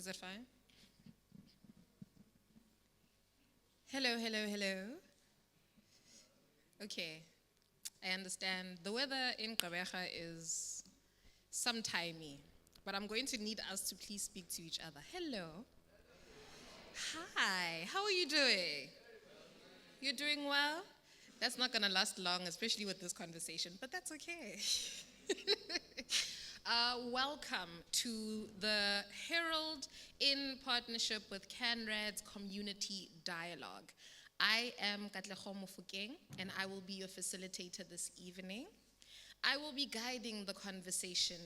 Is it fine? Hello, hello, hello. Okay, I understand. The weather in Gqeberha is sometimey, but I'm going to need us to please speak to each other. Hello. Hi, how are you doing? You're doing well? That's not going to last long, especially with this conversation, but that's okay. Welcome to the Herald in partnership with CanRad's Community Dialogue. I am Katlego Mofokeng, and I will be your facilitator this evening. I will be guiding the conversation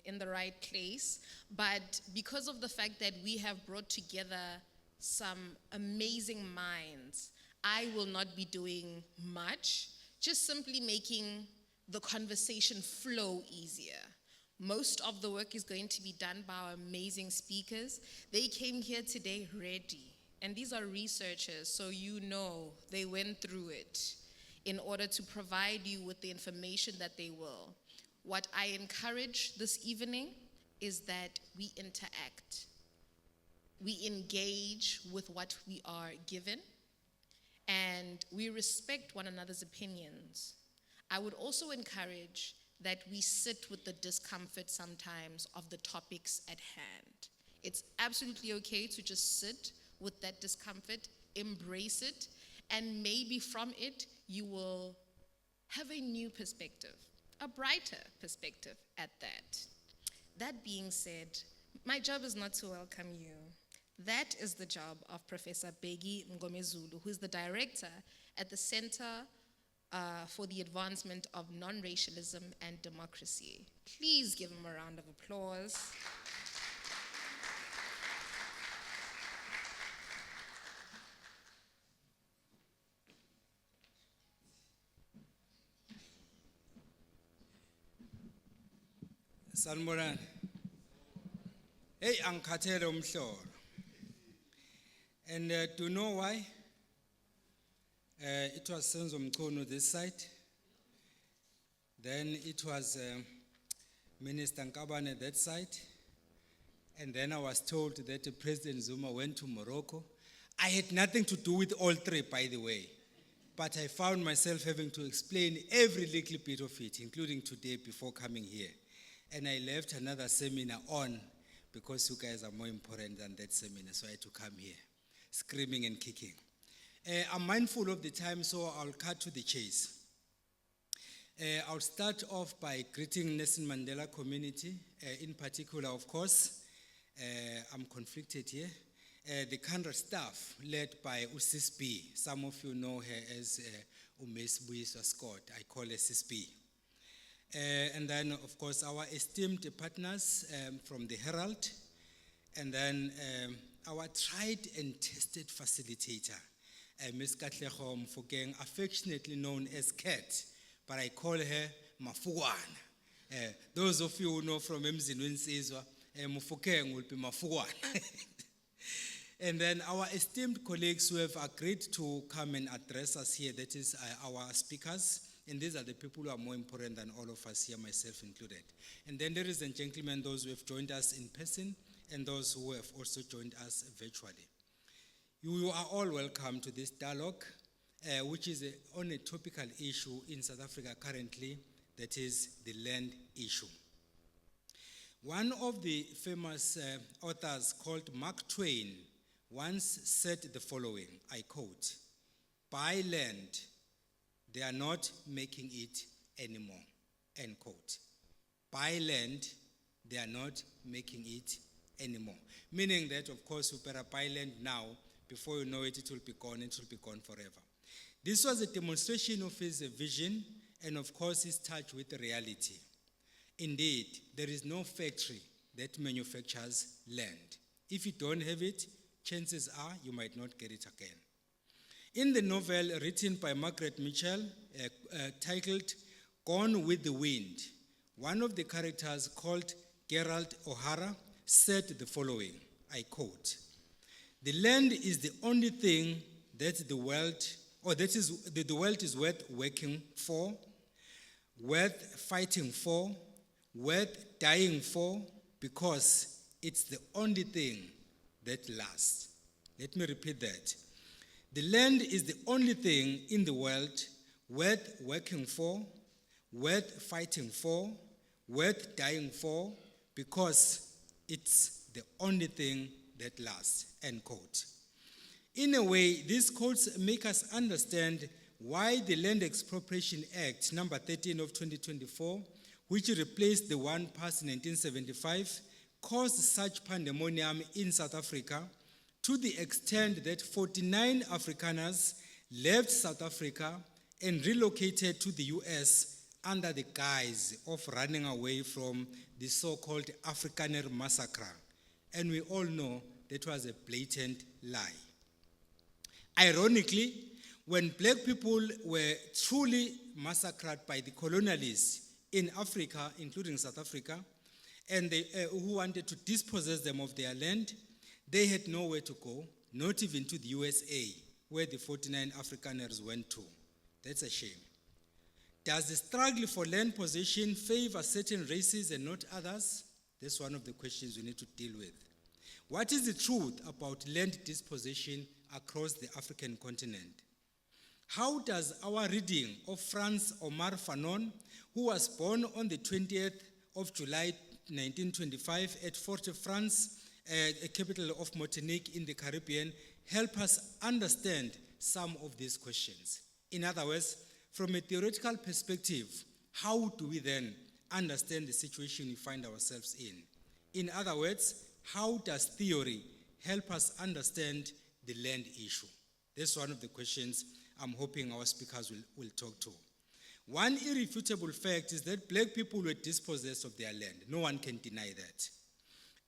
in the right place, but because of the fact that we have brought together some amazing minds, I will not be doing much, just simply making the conversation flow easier. Most of the work is going to be done by our amazing speakers. They came here today ready, and these are researchers, so you know they went through it in order to provide you with the information that they will. What I encourage this evening is that we interact. We engage with what we are given, and we respect one another's opinions. I would also encourage that we sit with the discomfort sometimes of the topics at hand. It's absolutely okay to just sit with that discomfort, embrace it, and maybe from it, you will have a new perspective, a brighter perspective at that. That being said, my job is not to welcome you. That is the job of Professor Bheki Mngomezulu, who is the director at the Center for the Advancement of Non-Racialism and Democracy. Please give him a round of applause. Sanibonani. Hey, angikhathele umhlolo. And do you know why? It was Senzo Mchunu this side. Then it was Minister Nkabane that side. And then I was told that President Zuma went to Morocco. I had nothing to do with all three, by the way. But I found myself having to explain every little bit of it, including today before coming here. And I left another seminar on because you guys are more important than that seminar, so I had to come here, screaming and kicking. I'm mindful of the time, so I'll cut to the chase. I'll start off by greeting Nelson Mandela community, in particular, of course. I'm conflicted here. The CANRA staff, led by Sis B. Some of you know her as Umes Buiswa Scott. I call her Sis B. And then, of course, our esteemed partners from the Herald, and then our tried and tested facilitator, Ms. Katlego Mofokeng, affectionately known as Kat, but I call her Mafugwana. Those of you who know from Emzini Nsizwa, Mofokeng will be Mafugwana. And then our esteemed colleagues who have agreed to come and address us here, that is our speakers. And these are the people who are more important than all of us here, myself included. And then, ladies and gentlemen, those who have joined us in person and those who have also joined us virtually. You are all welcome to this dialogue, which is on a topical issue in South Africa currently, that is the land issue. One of the famous authors called Mark Twain once said the following, I quote, "Buy land, they are not making it anymore," end quote. Buy land, they are not making it anymore. Meaning that, of course, you better buy land now, before you know it, it will be gone forever. This was a demonstration of his vision and, of course, his touch with reality. Indeed, there is no factory that manufactures land. If you don't have it, chances are you might not get it again. In the novel written by Margaret Mitchell, titled Gone with the Wind, one of the characters, called Gerald O'Hara, said the following, I quote, "The land is the only thing that the world is worth working for, worth fighting for, worth dying for, because it's the only thing that lasts. Let me repeat that. The land is the only thing in the world worth working for, worth fighting for, worth dying for, because it's the only thing that lasts, end quote. In a way, these quotes make us understand why the Land Expropriation Act number 13 of 2024, which replaced the one passed in 1975, caused such pandemonium in South Africa to the extent that 49 Afrikaners left South Africa and relocated to the US under the guise of running away from the so-called Afrikaner massacre. And we all know that was a blatant lie. Ironically, when black people were truly massacred by the colonialists in Africa, including South Africa, and who wanted to dispossess them of their land, they had nowhere to go, not even to the USA, where the 49 Afrikaners went to. That's a shame. Does the struggle for land possession favor certain races and not others? That's one of the questions we need to deal with. What is the truth about land dispossession across the African continent? How does our reading of Franz Omar Fanon, who was born on the 20th of July 1925 at Fort-de-France, a capital of Martinique in the Caribbean, help us understand some of these questions? In other words, from a theoretical perspective, how do we then understand the situation we find ourselves in? In other words, how does theory help us understand the land issue? That's one of the questions I'm hoping our speakers will talk to. One irrefutable fact is that black people were dispossessed of their land. No one can deny that.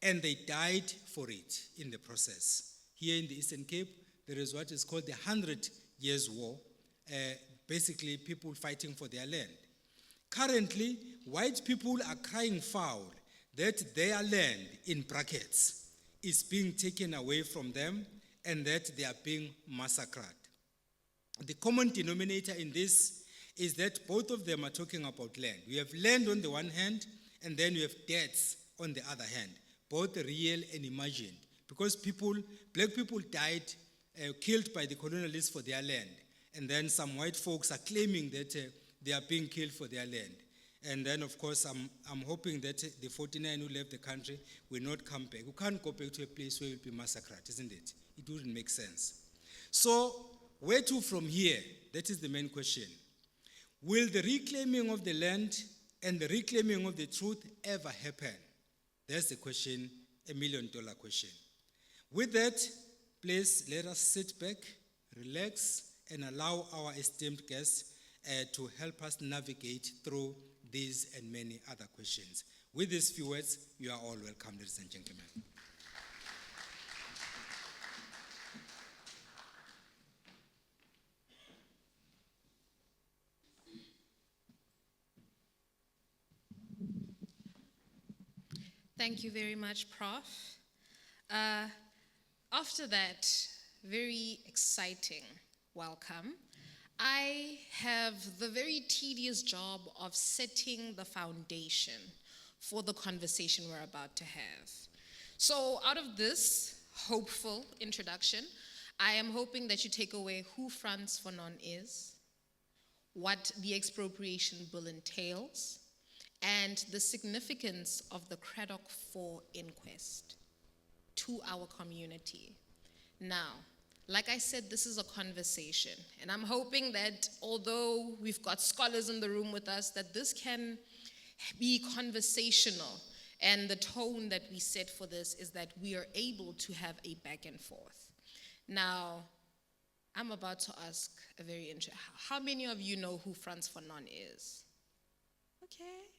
And they died for it in the process. Here in the Eastern Cape, there is what is called the 100 Years' War, basically people fighting for their land. Currently, white people are crying foul that their land, in brackets, is being taken away from them and that they are being massacred. The common denominator in this is that both of them are talking about land. We have land on the one hand, and then we have debts on the other hand, both real and imagined, because black people died, killed by the colonialists for their land, and then some white folks are claiming that they are being killed for their land. And then, of course, I'm hoping that the 49 who left the country will not come back. We can't go back to a place where we'll be massacred, isn't it? It wouldn't make sense. So, where to from here? That is the main question. Will the reclaiming of the land and the reclaiming of the truth ever happen? That's the question, $1 million question. With that, please let us sit back, relax, and allow our esteemed guests to help us navigate through these and many other questions. With these few words, you are all welcome, ladies and gentlemen. Thank you very much, Prof. After that very exciting welcome, I have the very tedious job of setting the foundation for the conversation we're about to have. So out of this hopeful introduction, I am hoping that you take away who Franz Fanon is, what the expropriation bill entails, and the significance of the Craddock IV inquest to our community. Now, like I said, this is a conversation, and I'm hoping that although we've got scholars in the room with us, that this can be conversational, and the tone that we set for this is that we are able to have a back and forth. Now, I'm about to ask a very interesting, how many of you know who Franz Fanon is? Okay.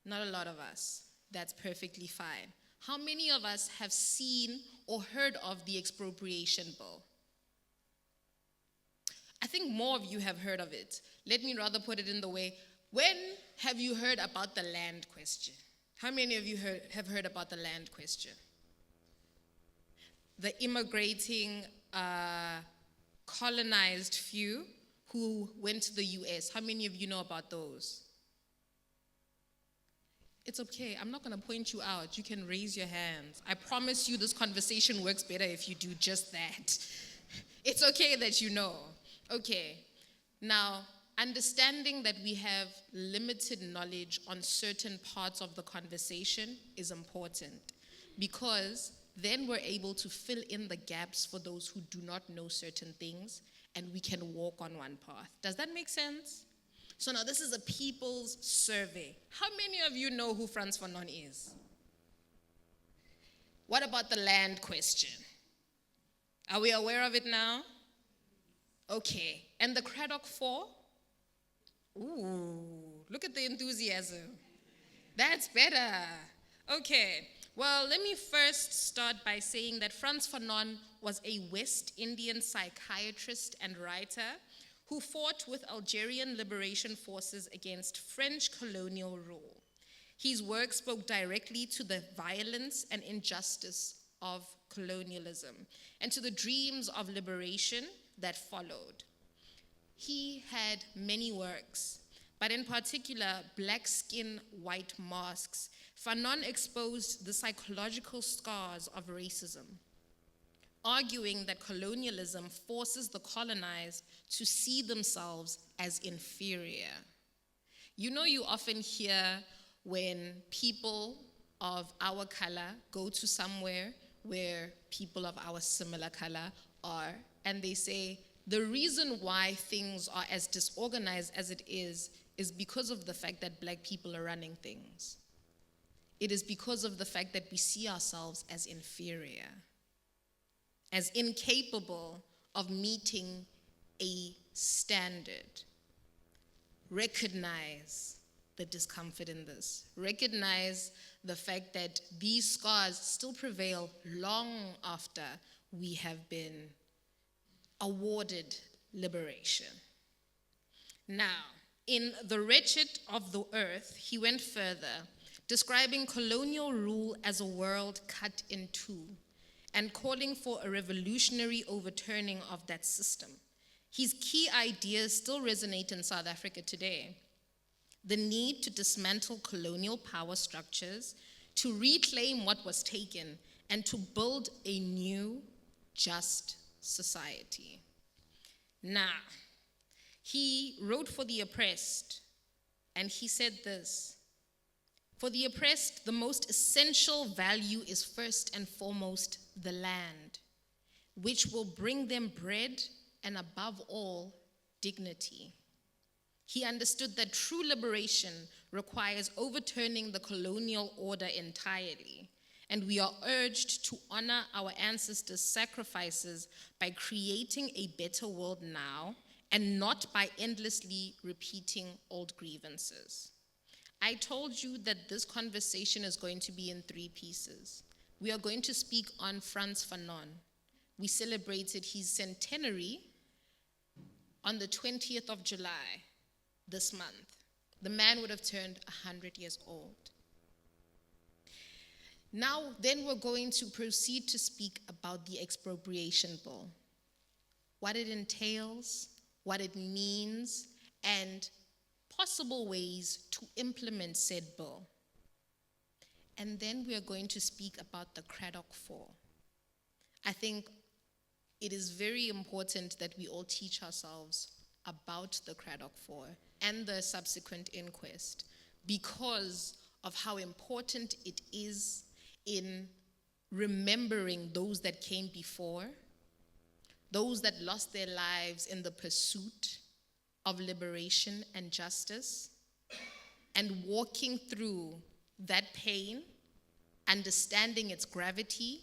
Not a lot of us. That's perfectly fine. How many of us have seen or heard of the expropriation bill? I think more of you have heard of it. Let me rather put it in the way, when have you heard about the land question? How many of you have heard about the land question? The immigrating, colonized few who went to the US. How many of you know about those? It's okay. I'm not going to point you out. You can raise your hands. I promise you this conversation works better if you do just that. It's okay that you know. Okay. Now, understanding that we have limited knowledge on certain parts of the conversation is important, because then we're able to fill in the gaps for those who do not know certain things, and we can walk on one path. Does that make sense? So now this is a people's survey. How many of you know who Frans Fanon is? What about the land question? Are we aware of it now? Okay. And the Craddock 4? Ooh, look at the enthusiasm. That's better. Okay. Well, let me first start by saying that Frans Fanon was a West Indian psychiatrist and writer who fought with Algerian liberation forces against French colonial rule. His work spoke directly to the violence and injustice of colonialism and to the dreams of liberation that followed. He had many works, but in particular, Black Skin, White Masks. Fanon exposed the psychological scars of racism, arguing that colonialism forces the colonized to see themselves as inferior. You know, you often hear when people of our color go to somewhere where people of our similar color are, and they say, the reason why things are as disorganized as it is because of the fact that Black people are running things. It is because of the fact that we see ourselves as inferior, as incapable of meeting a standard. Recognize the discomfort in this. Recognize the fact that these scars still prevail long after we have been awarded liberation. Now, in The Wretched of the Earth, he went further, describing colonial rule as a world cut in two, and calling for a revolutionary overturning of that system. His key ideas still resonate in South Africa today. The need to dismantle colonial power structures, to reclaim what was taken, and to build a new, just society. Now, he wrote for the oppressed, and he said this: for the oppressed, the most essential value is first and foremost the land, which will bring them bread and above all, dignity. He understood that true liberation requires overturning the colonial order entirely, and we are urged to honor our ancestors' sacrifices by creating a better world now and not by endlessly repeating old grievances. I told you that this conversation is going to be in 3 pieces. We are going to speak on Frans Fanon. We celebrated his centenary on the 20th of July this month. The man would have turned 100 years old. Now, then we're going to proceed to speak about the expropriation bill, what it entails, what it means, and possible ways to implement said bill. And then we are going to speak about the Craddock 4. I think it is very important that we all teach ourselves about the Craddock 4 and the subsequent inquest because of how important it is in remembering those that came before, those that lost their lives in the pursuit of liberation and justice, and walking through that pain, understanding its gravity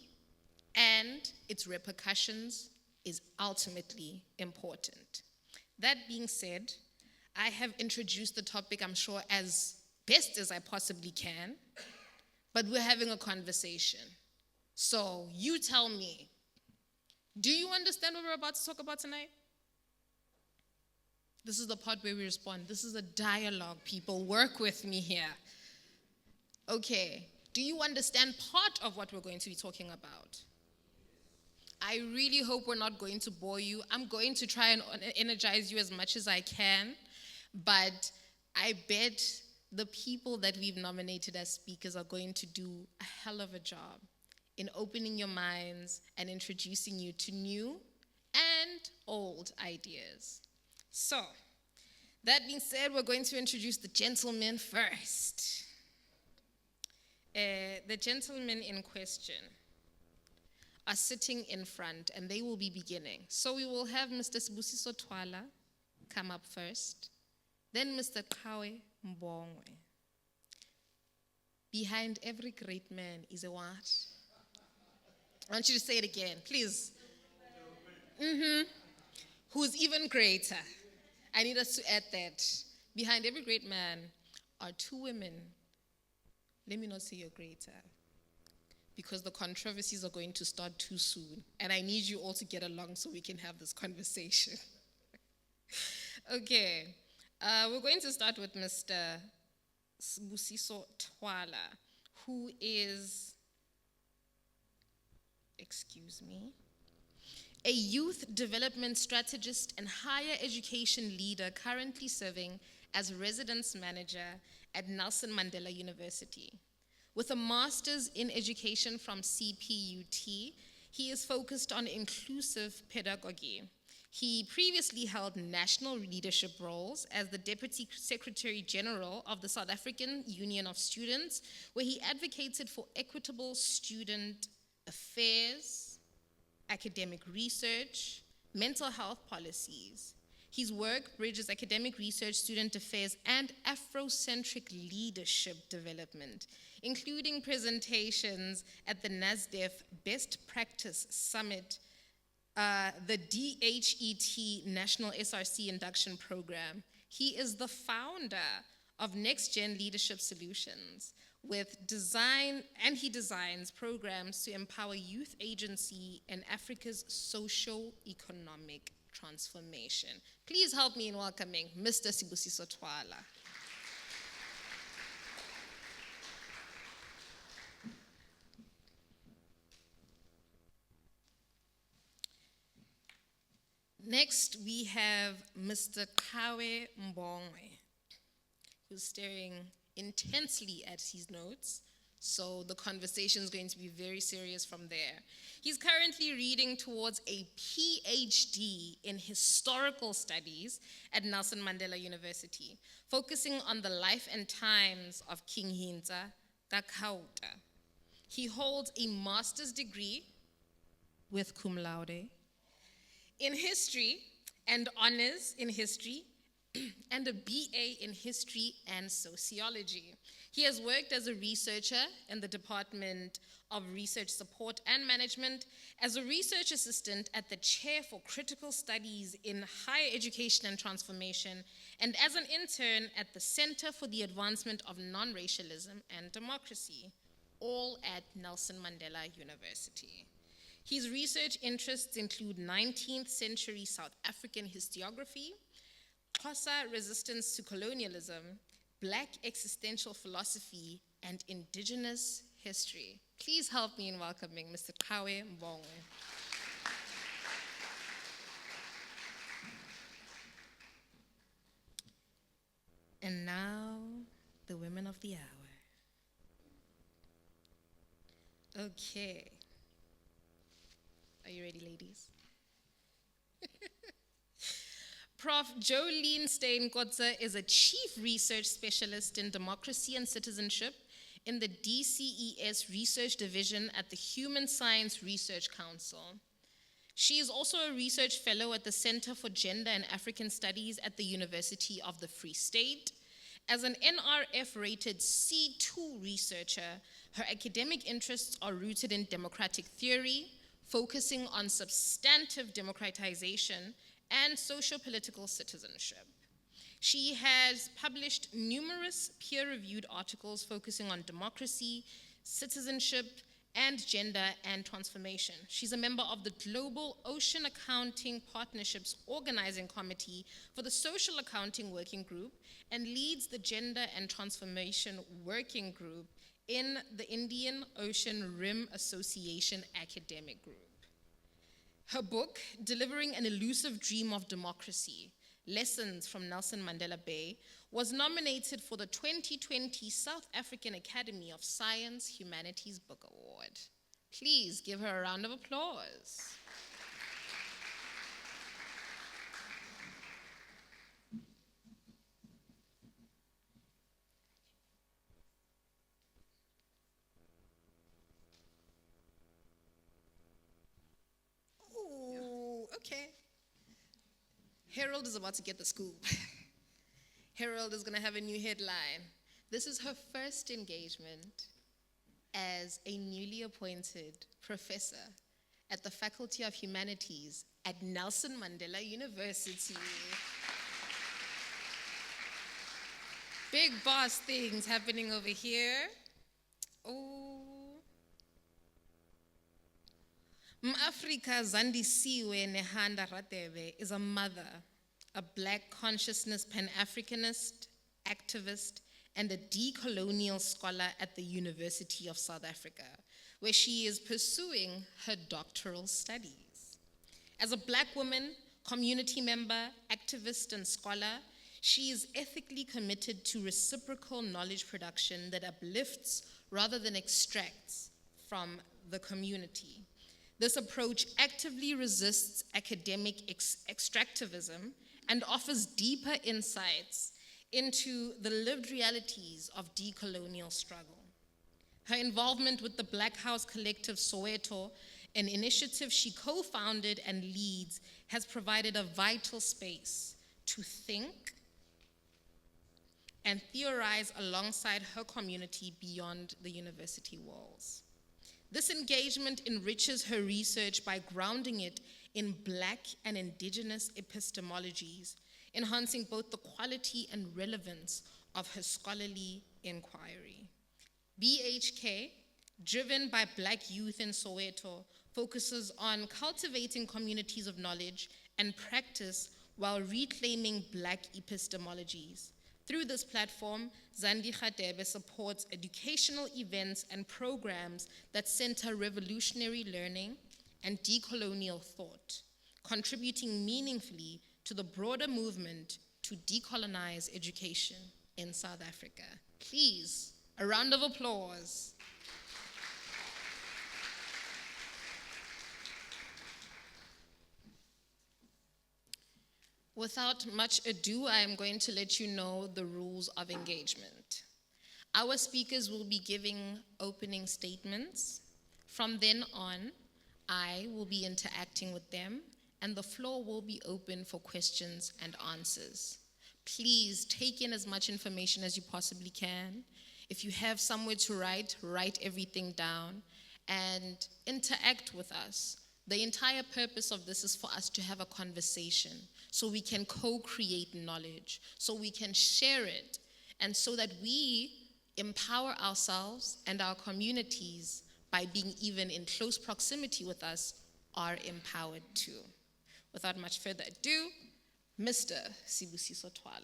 and its repercussions is ultimately important. That being said, I have introduced the topic, I'm sure, as best as I possibly can, but we're having a conversation. So you tell me, do you understand what we're about to talk about tonight? This is the part where we respond. This is a dialogue, people. Work with me here. Okay, do you understand part of what we're going to be talking about? I really hope we're not going to bore you. I'm going to try and energize you as much as I can, but I bet the people that we've nominated as speakers are going to do a hell of a job in opening your minds and introducing you to new and old ideas. So, that being said, we're going to introduce the gentlemen first. The gentlemen in question are sitting in front and they will be beginning. So we will have Mr. Sibusiso Twala come up first, then Mr. Kawe Mbongwe. Behind every great man is a what? I want you to say it again, please. Who's even greater? I need us to add that. Behind every great man are two women. Let me not say you're greater, because the controversies are going to start too soon. And I need you all to get along so we can have this conversation. Okay. We're going to start with Mr. Sibusiso Twala, who is, a youth development strategist and higher education leader currently serving as residence manager at Nelson Mandela University. With a master's in education from CPUT, he is focused on inclusive pedagogy. He previously held national leadership roles as the Deputy Secretary General of the South African Union of Students, where he advocated for equitable student affairs, academic research, mental health policies. His work bridges academic research, student affairs, and Afrocentric leadership development, including presentations at the NASDEF Best Practice Summit, the DHET National SRC Induction Program. He is the founder of Next Gen Leadership Solutions, and he designs programs to empower youth agency in Africa's socio-economic transformation. Please help me in welcoming Mr. Sibusiso Twala. Next, we have Mr. Kawe Mbongwe, who's staring intensely at his notes, so the conversation is going to be very serious from there. He's currently reading towards a PhD in historical studies at Nelson Mandela University, focusing on the life and times of King Hintsa Kakauta. He holds a master's degree with cum laude in history and honors in history and a BA in history and sociology. He has worked as a researcher in the Department of Research Support and Management, as a research assistant at the Chair for Critical Studies in Higher Education and Transformation, and as an intern at the Center for the Advancement of Non-Racialism and Democracy, all at Nelson Mandela University. His research interests include 19th century South African historiography, Xhosa resistance to colonialism, Black existential philosophy, and indigenous history. Please help me in welcoming Mr. Kawe Mbongwe. And now, the women of the hour. Okay. Are you ready, ladies? Prof. Jolene Steyn-Kotze is a Chief Research Specialist in Democracy and Citizenship in the DCES Research Division at the Human Science Research Council. She is also a Research Fellow at the Center for Gender and African Studies at the University of the Free State. As an NRF-rated C2 researcher, her academic interests are rooted in democratic theory, focusing on substantive democratization and socio-political citizenship. She has published numerous peer-reviewed articles focusing on democracy, citizenship, and gender and transformation. She's a member of the Global Ocean Accounting Partnerships Organizing Committee for the Social Accounting Working Group and leads the Gender and Transformation Working Group in the Indian Ocean Rim Association Academic Group. Her book, Delivering an Elusive Dream of Democracy, Lessons from Nelson Mandela Bay, was nominated for the 2020 South African Academy of Science Humanities Book Award. Please give her a round of applause. Ooh, okay. Harold is about to get the scoop. Harold is going to have a new headline. This is her first engagement as a newly appointed professor at the Faculty of Humanities at Nelson Mandela University. Big boss things happening over here. Oh. Mafrika Zandisiwe Nehanda Radebe is a mother, a Black consciousness Pan-Africanist, activist, and a decolonial scholar at the University of South Africa, where she is pursuing her doctoral studies. As a Black woman, community member, activist, and scholar, she is ethically committed to reciprocal knowledge production that uplifts rather than extracts from the community. This approach actively resists academic extractivism and offers deeper insights into the lived realities of decolonial struggle. Her involvement with the Black House Collective Soweto, an initiative she co-founded and leads, has provided a vital space to think and theorize alongside her community beyond the university walls. This engagement enriches her research by grounding it in Black and Indigenous epistemologies, enhancing both the quality and relevance of her scholarly inquiry. BHK, driven by Black youth in Soweto, focuses on cultivating communities of knowledge and practice while reclaiming Black epistemologies. Through this platform, Zandi Radebe supports educational events and programs that center revolutionary learning and decolonial thought, contributing meaningfully to the broader movement to decolonize education in South Africa. Please, a round of applause. Without much ado, I am going to let you know the rules of engagement. Our speakers will be giving opening statements. From then on, I will be interacting with them, and the floor will be open for questions and answers. Please take in as much information as you possibly can. If you have somewhere to write everything down and interact with us. The entire purpose of this is for us to have a conversation so we can co-create knowledge, so we can share it, and so that we empower ourselves and our communities by being even in close proximity with us are empowered too. Without much further ado, Mr. Sibusiso Twala.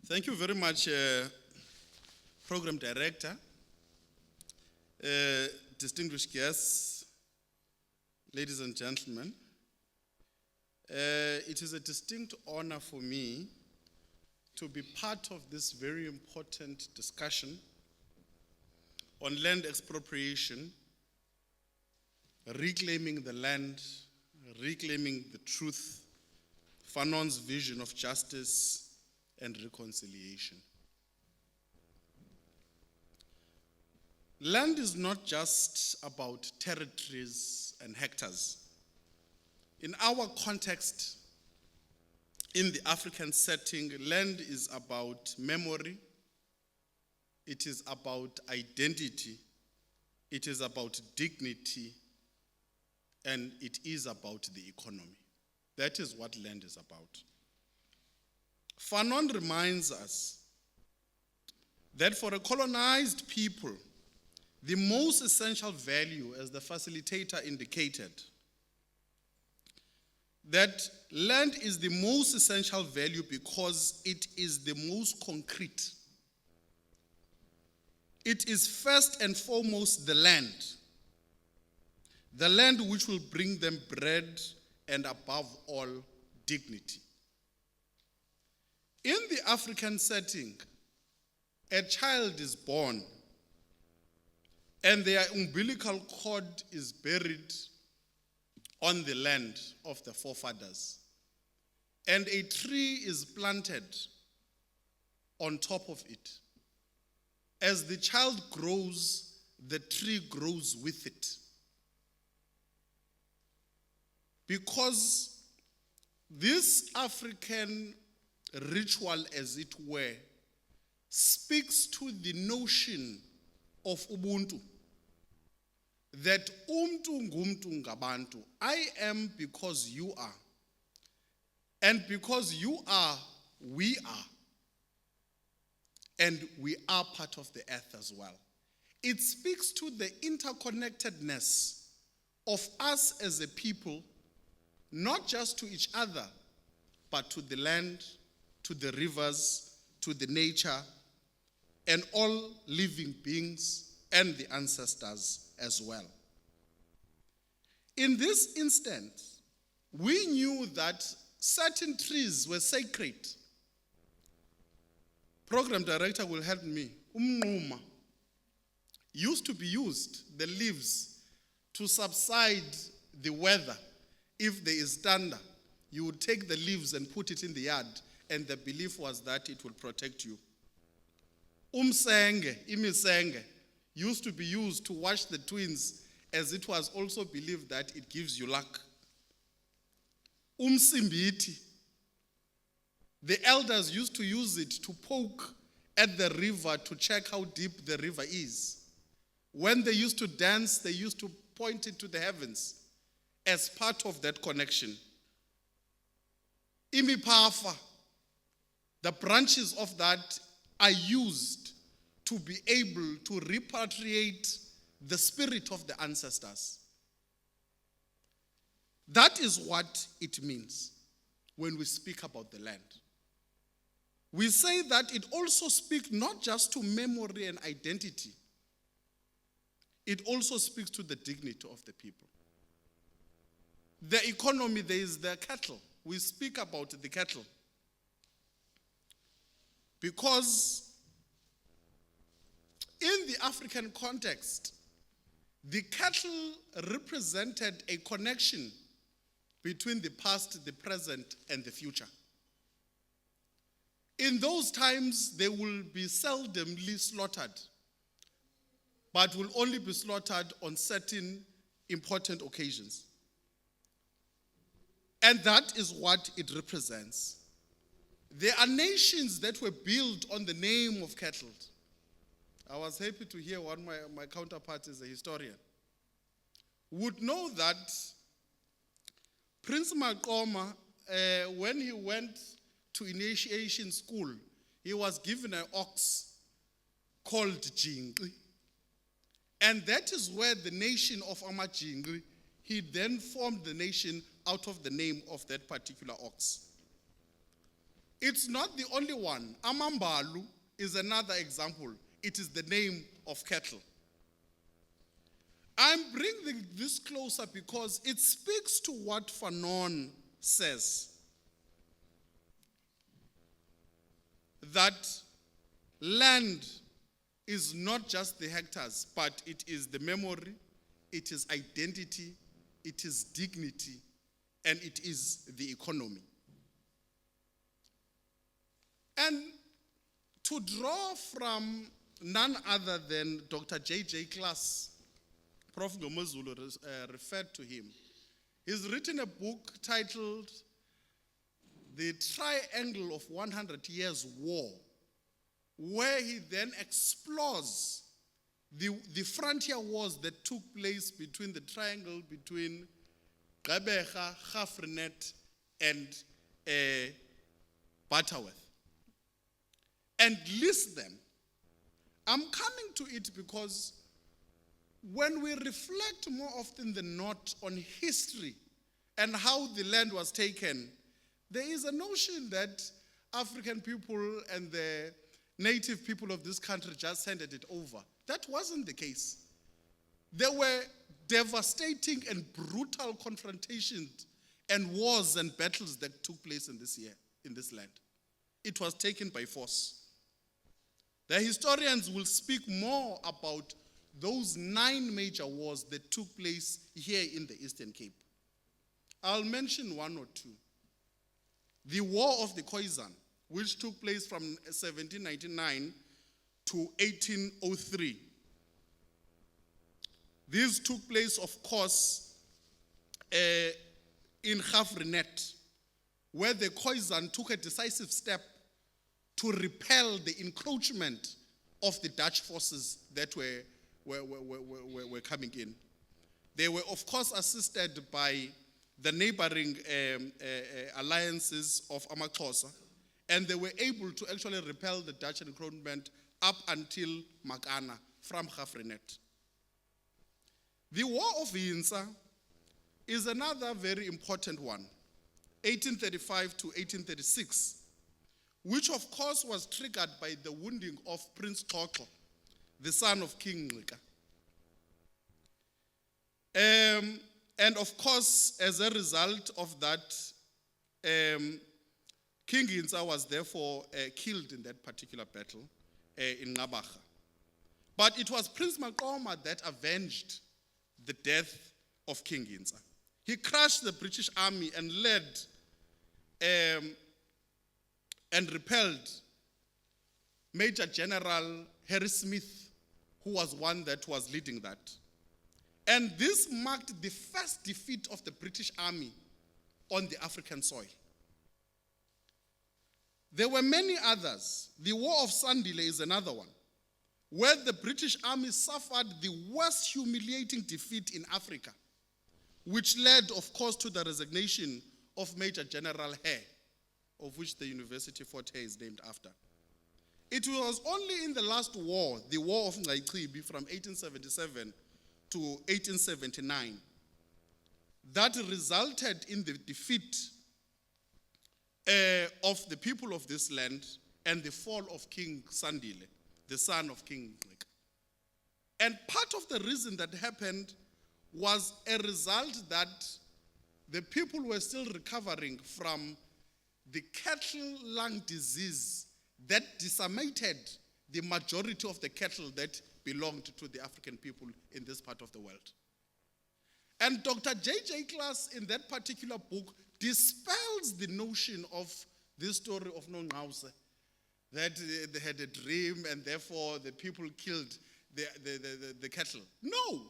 Thank you very much, Program Director, distinguished guests, ladies and gentlemen. It is a distinct honor for me to be part of this very important discussion on land expropriation, reclaiming the land, reclaiming the truth, Fanon's vision of justice and reconciliation. Land is not just about territories and hectares. In our context, in the African setting, land is about memory, it is about identity, it is about dignity, and it is about the economy. That is what land is about. Fanon reminds us that for a colonized people, the most essential value, as the facilitator indicated, that land is the most essential value because it is the most concrete. It is first and foremost the land which will bring them bread and above all, dignity. In the African setting, a child is born and their umbilical cord is buried on the land of the forefathers. And a tree is planted on top of it. As the child grows, the tree grows with it. Because this African ritual, as it were, speaks to the notion of Ubuntu. That umntu ngumntu ngabantu. I am because you are. And because you are, we are. And we are part of the earth as well. It speaks to the interconnectedness of us as a people, not just to each other, but to the land, to the rivers, to the nature, and all living beings and the ancestors as well. In this instance, we knew that certain trees were sacred. Program director will help me. Umnquma used to be used, the leaves, to subside the weather. If there is thunder, you would take the leaves and put it in the yard, and the belief was that it will protect you. Umsenge, imisenge, used to be used to wash the twins, as it was also believed that it gives you luck. Umsimbiti, the elders used to use it to poke at the river to check how deep the river is. When they used to dance, they used to point it to the heavens as part of that connection. Imipafa, the branches of that are used to be able to repatriate the spirit of the ancestors. That is what it means when we speak about the land. We say that it also speaks not just to memory and identity, it also speaks to the dignity of the people. The economy, there is the cattle. We speak about the cattle because in the African context, the cattle represented a connection between the past, the present, and the future. In those times, they will be seldomly slaughtered, but will only be slaughtered on certain important occasions. And that is what it represents. There are nations that were built on the name of cattle. I was happy to hear one of my counterparts is a historian, would know that Prince Maqoma, when he went to initiation school, he was given an ox called Jingli. And that is where the nation of Amajingli, he then formed the nation out of the name of that particular ox. It's not the only one. Amambalu is another example. It is the name of cattle. I'm bringing this closer because it speaks to what Fanon says. That land is not just the hectares, but it is the memory, it is identity, it is dignity, and it is the economy. And to draw from none other than Dr. J.J. Klass, Prof. Gomozulu referred to him. He's written a book titled The Triangle of 100 Years War, where he then explores the frontier wars that took place between the triangle between Gqeberha, Khafrenet, and Butterworth, and list them. I'm coming to it because when we reflect more often than not on history and how the land was taken, there is a notion that African people and the native people of this country just handed it over. That wasn't the case. There were devastating and brutal confrontations and wars and battles that took place in this land. It was taken by force. The historians will speak more about those 9 major wars that took place here in the Eastern Cape. I'll mention 1 or 2. The War of the Khoisan, which took place from 1799 to 1803. These took place, of course, in Khafrinet, where the Khoisan took a decisive step to repel the encroachment of the Dutch forces that were coming in. They were, of course, assisted by the neighboring alliances of Amaxhosa, and they were able to actually repel the Dutch encroachment up until Makana from Khafrinet. The War of Yinsa is another very important one, 1835 to 1836, which of course was triggered by the wounding of Prince Xhoxho, the son of King Ncika. And of course, as a result of that, King Yinsa was therefore killed in that particular battle in Ngabaga. But it was Prince Maqoma that avenged the death of King Yinsa. He crushed the British army and led and repelled Major General Harry Smith, who was one that was leading that. And this marked the first defeat of the British army on the African soil. There were many others. The War of Sandile is another one, where the British army suffered the worst humiliating defeat in Africa, which led, of course, to the resignation of Major General Hare, of which the University Fort Hare is named after. It was only in the last war, the War of Ngaichibi from 1877 to 1879, that resulted in the defeat of the people of this land and the fall of King Sandile, the son of King Ncika. And part of the reason that happened was a result that the people were still recovering from the cattle lung disease that decimated the majority of the cattle that belonged to the African people in this part of the world. And Dr. J.J. Klaas, in that particular book, dispels the notion of this story of Non-Racialism, that they had a dream and therefore the people killed the cattle. No.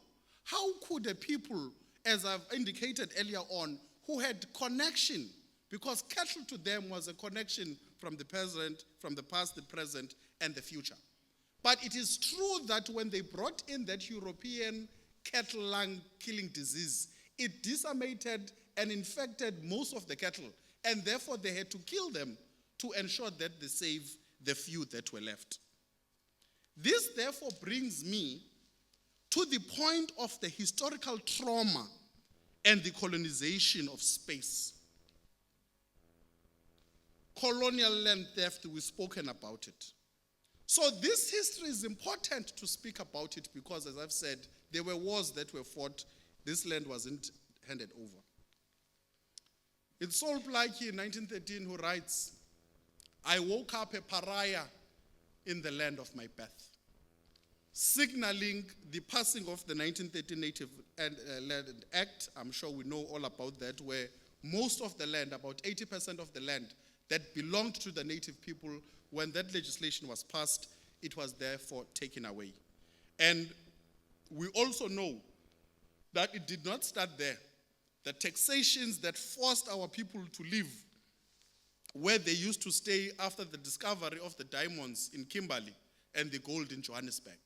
How could a people, as I've indicated earlier on, who had connection, because cattle to them was a connection from the present, from the past, the present, and the future. But it is true that when they brought in that European cattle lung killing disease, it decimated and infected most of the cattle, and therefore they had to kill them to ensure that they save the few that were left. This therefore brings me to the point of the historical trauma and the colonization of space. Colonial land theft, we've spoken about it. So this history is important to speak about it because, as I've said, there were wars that were fought. This land wasn't handed over. It's Saul Blakey in 1913 who writes, "I woke up a pariah in the land of my birth," signaling the passing of the 1913 Native Land Act. I'm sure we know all about that, where most of the land, about 80% of the land that belonged to the native people, when that legislation was passed, it was therefore taken away. And we also know that it did not start there. The taxations that forced our people to live where they used to stay after the discovery of the diamonds in Kimberley and the gold in Johannesburg.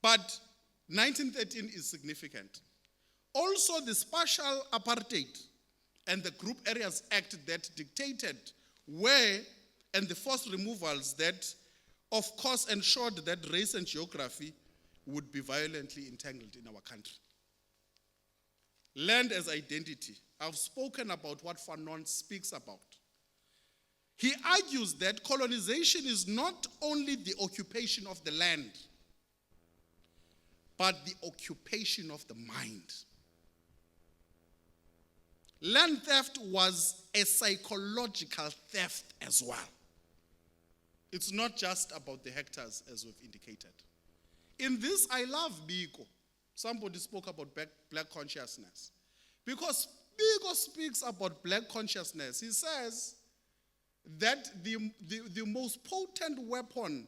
But 1913 is significant. Also, the Spatial Apartheid and the Group Areas Act that dictated where, and the forced removals that, of course, ensured that race and geography would be violently entangled in our country. land as identity. I've spoken about what Fanon speaks about. He argues that colonization is not only the occupation of the land, but the occupation of the mind. Land theft was a psychological theft as well. It's not just about the hectares, as we've indicated. In this, I love Biko. Somebody spoke about black consciousness. Because Biko speaks about black consciousness. He says that the most potent weapon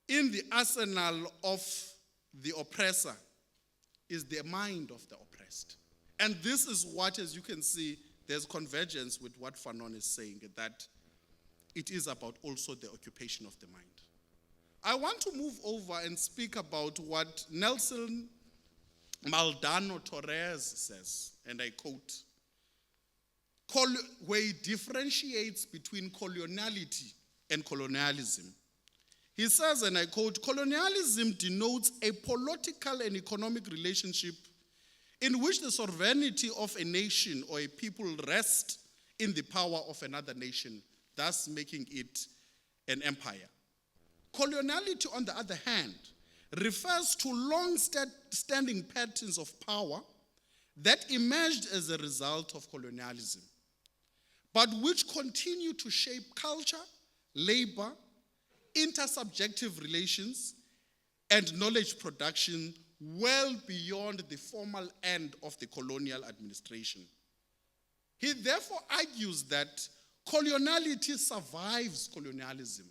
in the arsenal of the oppressor is the mind of the oppressed. And this is what, as you can see, there's convergence with what Fanon is saying, that it is about also the occupation of the mind. I want to move over and speak about what Nelson Maldonado Torres says, and I quote, where he differentiates between coloniality and colonialism. He says, and I quote, colonialism denotes a political and economic relationship in which the sovereignty of a nation or a people rests in the power of another nation, thus making it an empire. Coloniality, on the other hand, refers to long-standing patterns of power that emerged as a result of colonialism, but which continue to shape culture, labor, intersubjective relations, and knowledge production well beyond the formal end of the colonial administration. He therefore argues that coloniality survives colonialism.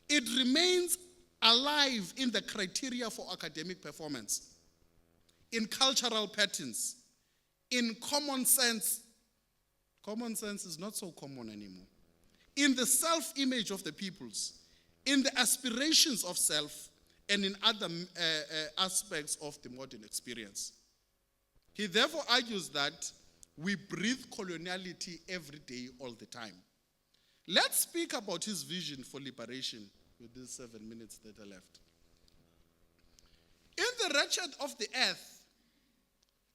It remains alive in the criteria for academic performance, in cultural patterns, in common sense. Common sense is not so common anymore. In the self-image of the peoples, in the aspirations of self, and in other aspects of the modern experience. He therefore argues that we breathe coloniality every day, all the time. Let's speak about his vision for liberation with these 7 minutes that are left. In The Wretched of the Earth,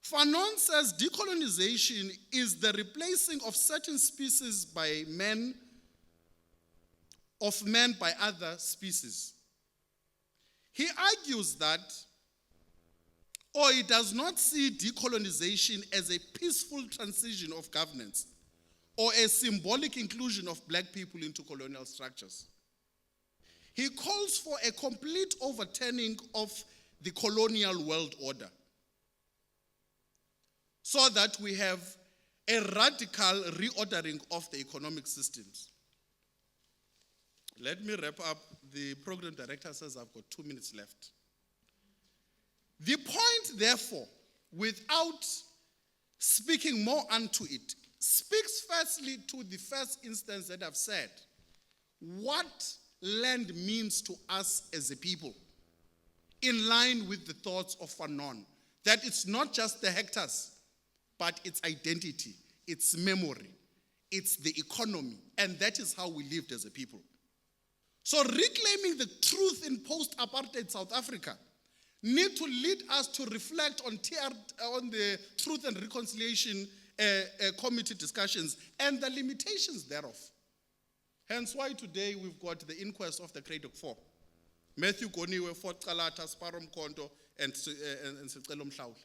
Fanon says decolonization is the replacing of certain species by men, of men by other species. He argues that, or he does not see decolonization as a peaceful transition of governance or a symbolic inclusion of black people into colonial structures. He calls for a complete overturning of the colonial world order so that we have a radical reordering of the economic systems. Let me wrap up. The program director says I've got 2 minutes left. The point, therefore, without speaking more unto it, speaks firstly to the first instance that I've said, what land means to us as a people, in line with the thoughts of Fanon, that it's not just the hectares, but its identity, its memory, it's the economy, and that is how we lived as a people. So reclaiming the truth in post-apartheid South Africa need to lead us to reflect on the Truth and Reconciliation Committee discussions and the limitations thereof. Hence why today we've got the inquest of the Craddock Four. Matthew Goniwe, Fort Kalata, Sparom Konto, and Sicelo Mhlawuli.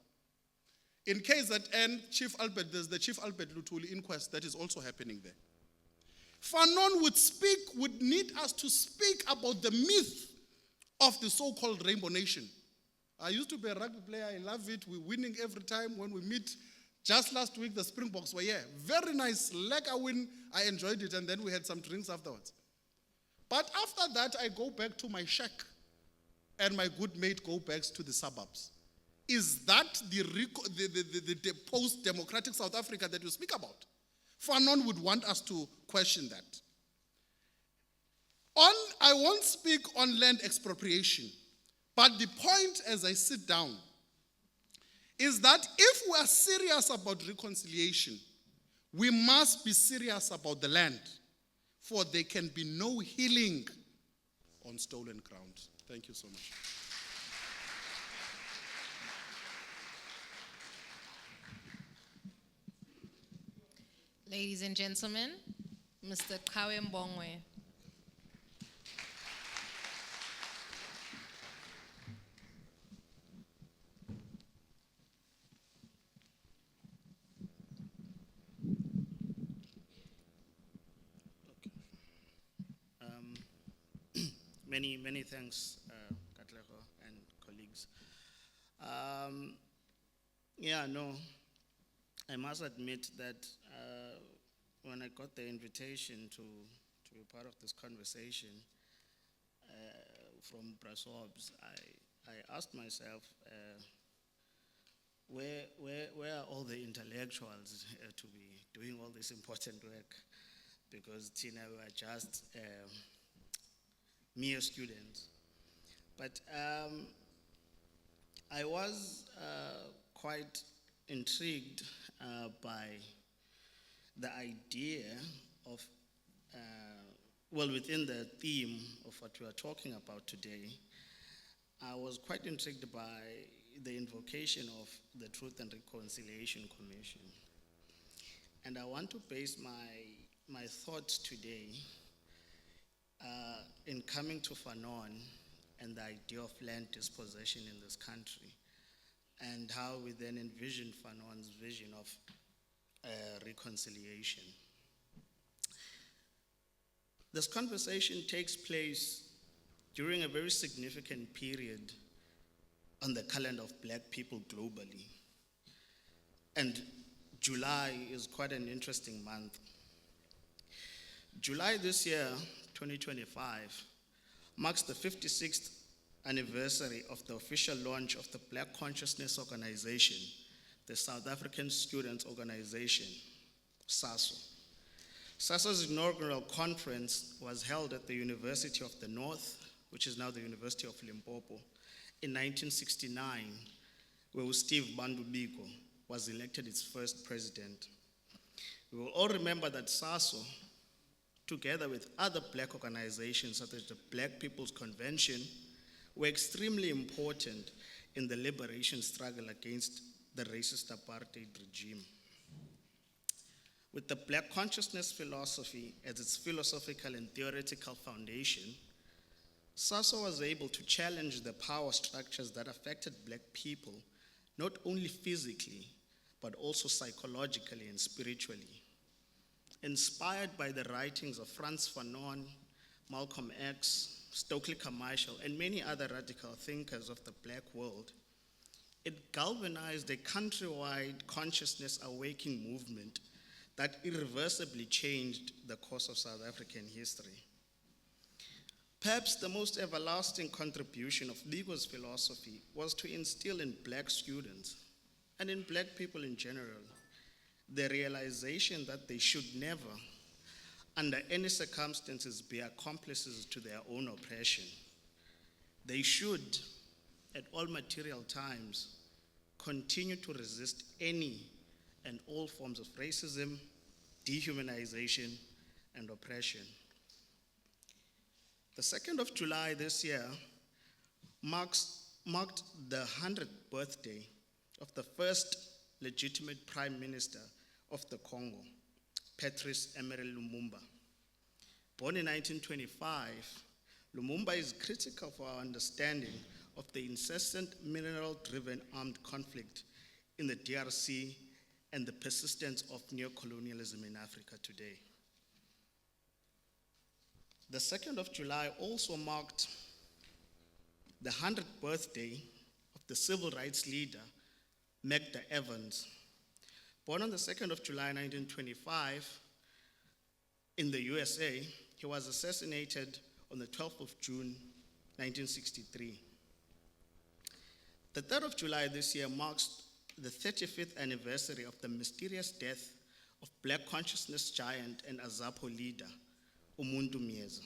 In KZN, there's the Chief Albert Lutuli inquest that is also happening there. Fanon would need us to speak about the myth of the so-called Rainbow Nation. I used to be a rugby player. I love it. We're winning every time when we meet. Just last week, the Springboks were here. Very nice. Like a win. I enjoyed it, and then we had some drinks afterwards. But after that, I go back to my shack, and my good mate go back to the suburbs. Is that the post-democratic South Africa that you speak about? Fanon would want us to question that. I won't speak on land expropriation, but the point as I sit down is that if we are serious about reconciliation, we must be serious about the land, for there can be no healing on stolen ground. Thank you so much. Ladies and gentlemen, Mr. Kawe Mbongwe. Many thanks, Katlego and colleagues. I must admit that when I got the invitation to be part of this conversation from Brasobs, I asked myself, where are all the intellectuals to be doing all this important work? Because Tina were just mere students. But I was quite intrigued by the idea of, within the theme of what we are talking about today, I was quite intrigued by the invocation of the Truth and Reconciliation Commission. And I want to base my thoughts today in coming to Fanon and the idea of land dispossession in this country, and how we then envision Fanon's vision of reconciliation. This conversation takes place during a very significant period on the calendar of Black people globally. And July is quite an interesting month. July this year, 2025, marks the 56th anniversary of the official launch of the Black Consciousness Organization, the South African Students Organization, SASO. SASO's inaugural conference was held at the University of the North, which is now the University of Limpopo, in 1969, where Steve Bandu Biko was elected its first president. We will all remember that SASO, together with other Black organizations such as the Black People's Convention, were extremely important in the liberation struggle against the racist apartheid regime. With the Black consciousness philosophy as its philosophical and theoretical foundation, SASO was able to challenge the power structures that affected Black people, not only physically, but also psychologically and spiritually. Inspired by the writings of Frantz Fanon, Malcolm X, Stokely Carmichael, and many other radical thinkers of the Black world, it galvanized a countrywide consciousness awakening movement that irreversibly changed the course of South African history. Perhaps the most everlasting contribution of Biko's philosophy was to instill in Black students, and in Black people in general, the realization that they should never, under any circumstances, be accomplices to their own oppression. They should, at all material times, continue to resist any and all forms of racism, dehumanization, and oppression. The 2nd of July this year marked the 100th birthday of the first legitimate Prime Minister of the Congo, Patrice Emery Lumumba. Born in 1925, Lumumba is critical for our understanding of the incessant mineral-driven armed conflict in the DRC and the persistence of neocolonialism in Africa today. The 2nd of July also marked the 100th birthday of the civil rights leader, Medgar Evans. Born on the 2nd of July 1925 in the USA, he was assassinated on the 12th of June 1963. The 3rd of July this year marks the 35th anniversary of the mysterious death of Black consciousness giant and Azapo leader, Umuntu Mieza.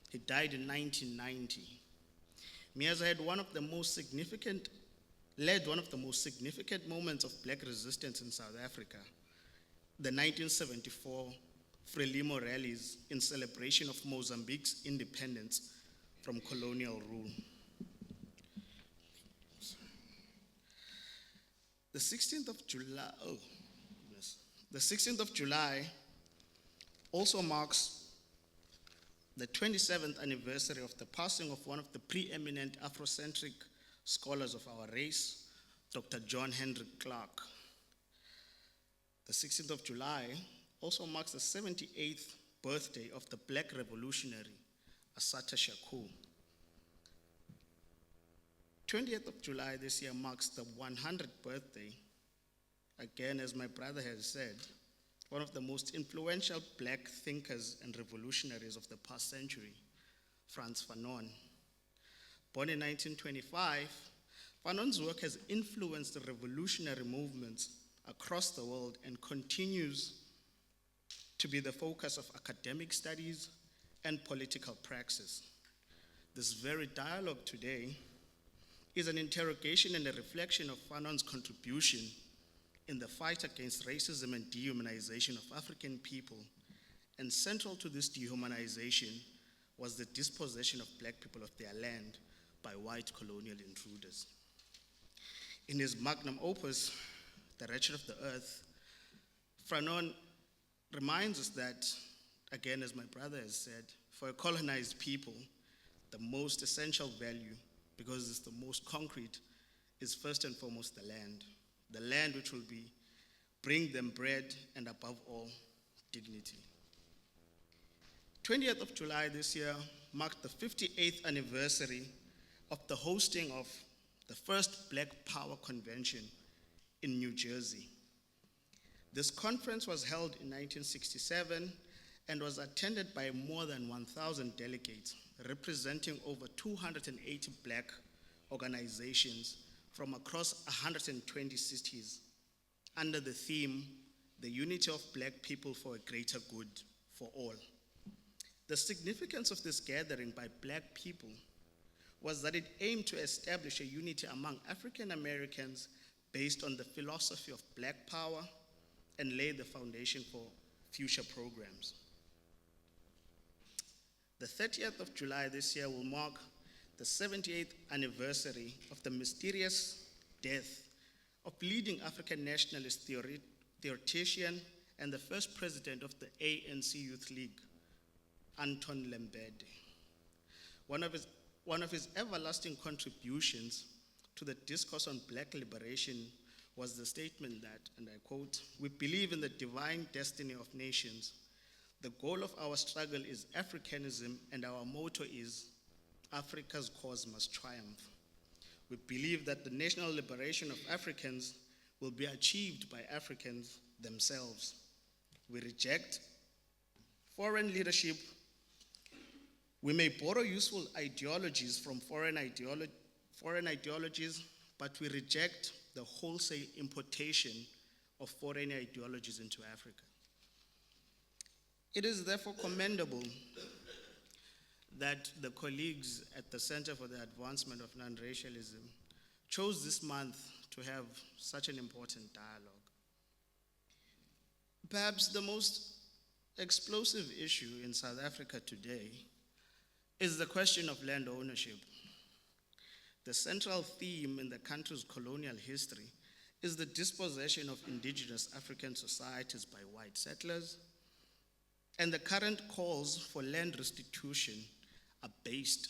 He died in 1990. Mieza led one of the most significant moments of Black resistance in South Africa, the 1974 Frelimo rallies in celebration of Mozambique's independence from colonial rule. The 16th of July, The 16th of July also marks the 27th anniversary of the passing of one of the preeminent Afrocentric scholars of our race, Dr. John Henry Clark. The 16th of July also marks the 78th birthday of the Black revolutionary, Assata Shakur. 20th of July this year marks the 100th birthday, again, as my brother has said, one of the most influential Black thinkers and revolutionaries of the past century, Frantz Fanon. Born in 1925, Fanon's work has influenced the revolutionary movements across the world and continues to be the focus of academic studies and political praxis. This very dialogue today is an interrogation and a reflection of Fanon's contribution in the fight against racism and dehumanization of African people, and central to this dehumanization was the dispossession of Black people of their land by white colonial intruders. In his magnum opus, The Wretched of the Earth, Fanon reminds us that, again, as my brother has said, for a colonized people, the most essential value, because it's the most concrete, is first and foremost the land which will bring them bread and above all, dignity. 20th of July this year marked the 58th anniversary of the hosting of the first Black Power Convention in New Jersey. This conference was held in 1967 and was attended by more than 1,000 delegates, representing over 280 Black organizations from across 120 cities, under the theme, The Unity of Black People for a Greater Good for All. The significance of this gathering by Black people was that it aimed to establish a unity among African Americans based on the philosophy of Black power and lay the foundation for future programs. The 30th of July this year will mark the 78th anniversary of the mysterious death of leading African nationalist theoretician and the first president of the ANC Youth League, Anton Lembede. One of his everlasting contributions to the discourse on Black liberation was the statement that, and I quote, "We believe in the divine destiny of nations. The goal of our struggle is Africanism, and our motto is Africa's cause must triumph. We believe that the national liberation of Africans will be achieved by Africans themselves. We reject foreign leadership. We may borrow useful ideologies from foreign ideologies, but we reject the wholesale importation of foreign ideologies into Africa." It is therefore commendable that the colleagues at the Center for the Advancement of Non-Racialism chose this month to have such an important dialogue. Perhaps the most explosive issue in South Africa today is the question of land ownership. The central theme in the country's colonial history is the dispossession of indigenous African societies by white settlers, and the current calls for land restitution are based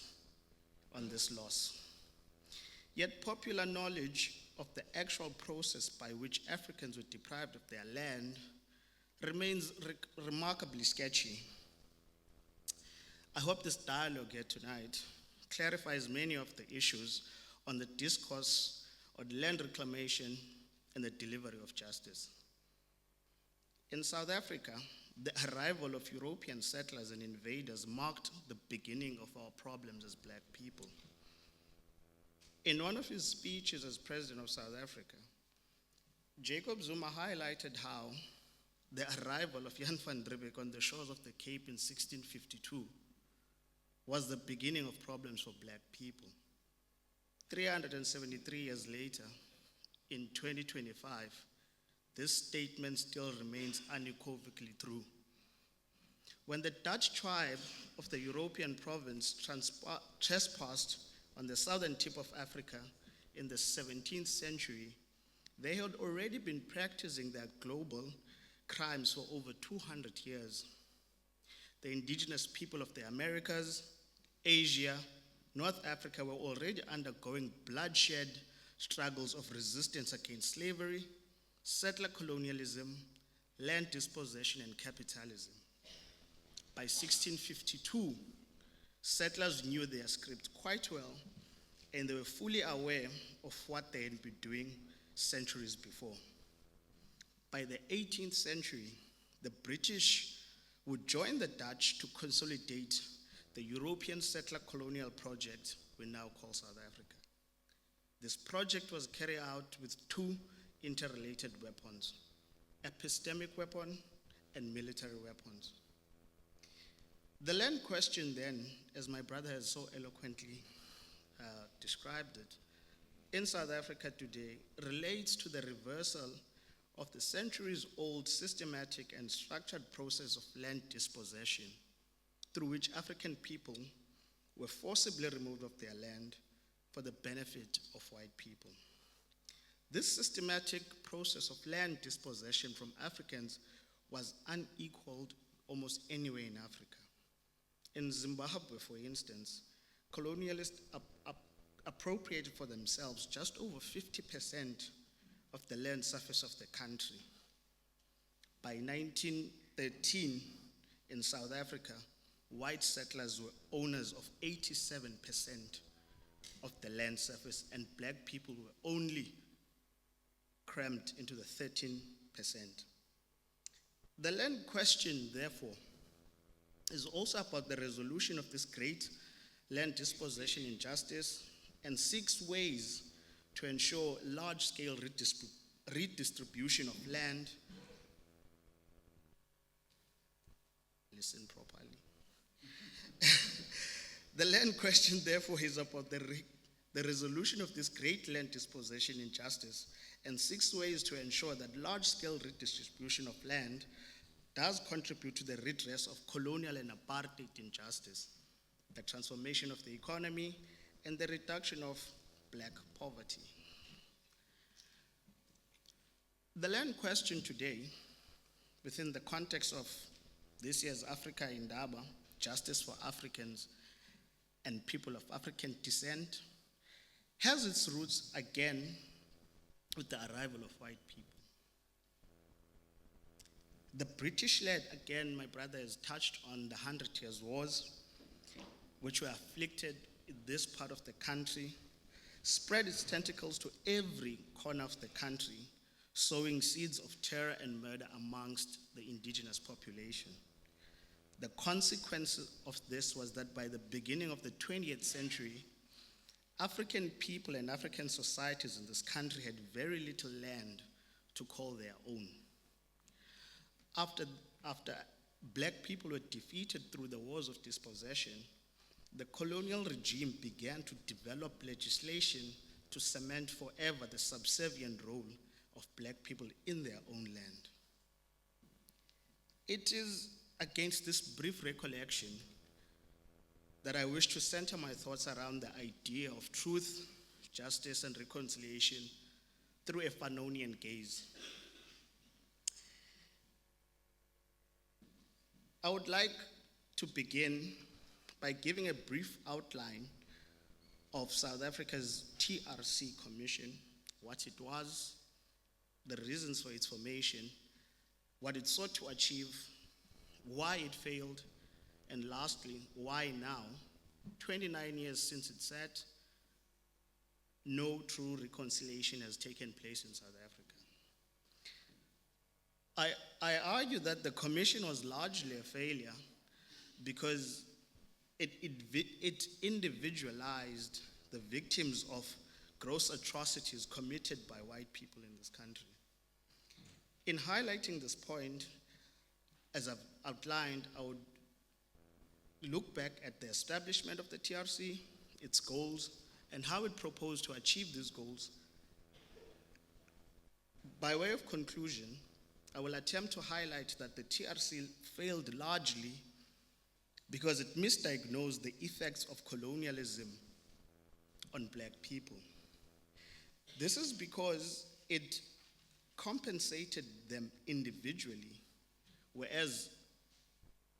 on this loss. Yet popular knowledge of the actual process by which Africans were deprived of their land remains remarkably sketchy. I hope this dialogue here tonight clarifies many of the issues on the discourse on land reclamation and the delivery of justice. In South Africa, the arrival of European settlers and invaders marked the beginning of our problems as Black people. In one of his speeches as president of South Africa, Jacob Zuma highlighted how the arrival of Jan van Riebeeck on the shores of the Cape in 1652 was the beginning of problems for Black people. 373 years later, in 2025, this statement still remains unequivocally true. When the Dutch tribe of the European province trespassed on the southern tip of Africa in the 17th century, they had already been practicing their global crimes for over 200 years. The indigenous people of the Americas, Asia, North Africa were already undergoing bloodshed struggles of resistance against slavery, settler colonialism, land dispossession, and capitalism. By 1652, settlers knew their script quite well, and they were fully aware of what they had been doing centuries before. By the 18th century, the British would join the Dutch to consolidate the European settler colonial project we now call South Africa. This project was carried out with two interrelated weapons: epistemic weapon and military weapons. The land question then, as my brother has so eloquently described it, in South Africa today relates to the reversal of the centuries-old systematic and structured process of land dispossession through which African people were forcibly removed of their land for the benefit of white people. This systematic process of land dispossession from Africans was unequaled almost anywhere in Africa. In Zimbabwe, for instance, colonialists appropriated for themselves just over 50% of the land surface of the country. By 1913, in South Africa, white settlers were owners of 87% of the land surface, and black people were only crammed into the 13%. The land question, therefore, is also about the resolution of this great land dispossession injustice and seeks ways to ensure large-scale redistribution of land. Listen properly. The land question, therefore, is about the resolution of this great land dispossession injustice and seeks ways to ensure that large-scale redistribution of land does contribute to the redress of colonial and apartheid injustice, the transformation of the economy, and the reduction of black poverty. The land question today, within the context of this year's Africa Indaba, Justice for Africans and People of African Descent, has its roots again with the arrival of white people. The British-led, again, my brother has touched on the 100 Years' Wars, which were afflicted in this part of the country, spread its tentacles to every corner of the country, sowing seeds of terror and murder amongst the indigenous population. The consequence of this was that by the beginning of the 20th century, African people and African societies in this country had very little land to call their own. After black people were defeated through the wars of dispossession, the colonial regime began to develop legislation to cement forever the subservient role of black people in their own land. It is against this brief recollection that I wish to center my thoughts around the idea of truth, justice, and reconciliation through a Fanonian gaze. I would like to begin by giving a brief outline of South Africa's TRC Commission, what it was, the reasons for its formation, what it sought to achieve, why it failed, and lastly, why now, 29 years since it set, no true reconciliation has taken place in South Africa. I argue that the commission was largely a failure because it individualized the victims of gross atrocities committed by white people in this country. In highlighting this point, as I've outlined, I would look back at the establishment of the TRC, its goals, and how it proposed to achieve these goals. By way of conclusion, I will attempt to highlight that the TRC failed largely because it misdiagnosed the effects of colonialism on black people. This is because it compensated them individually, whereas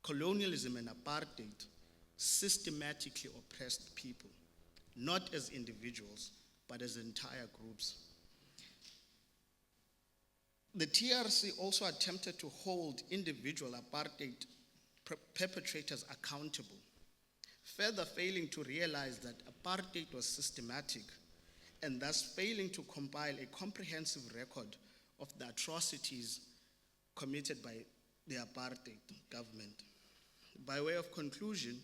colonialism and apartheid systematically oppressed people, not as individuals, but as entire groups. The TRC also attempted to hold individual apartheid perpetrators accountable, further failing to realize that apartheid was systematic and thus failing to compile a comprehensive record of the atrocities committed by the apartheid government. By way of conclusion,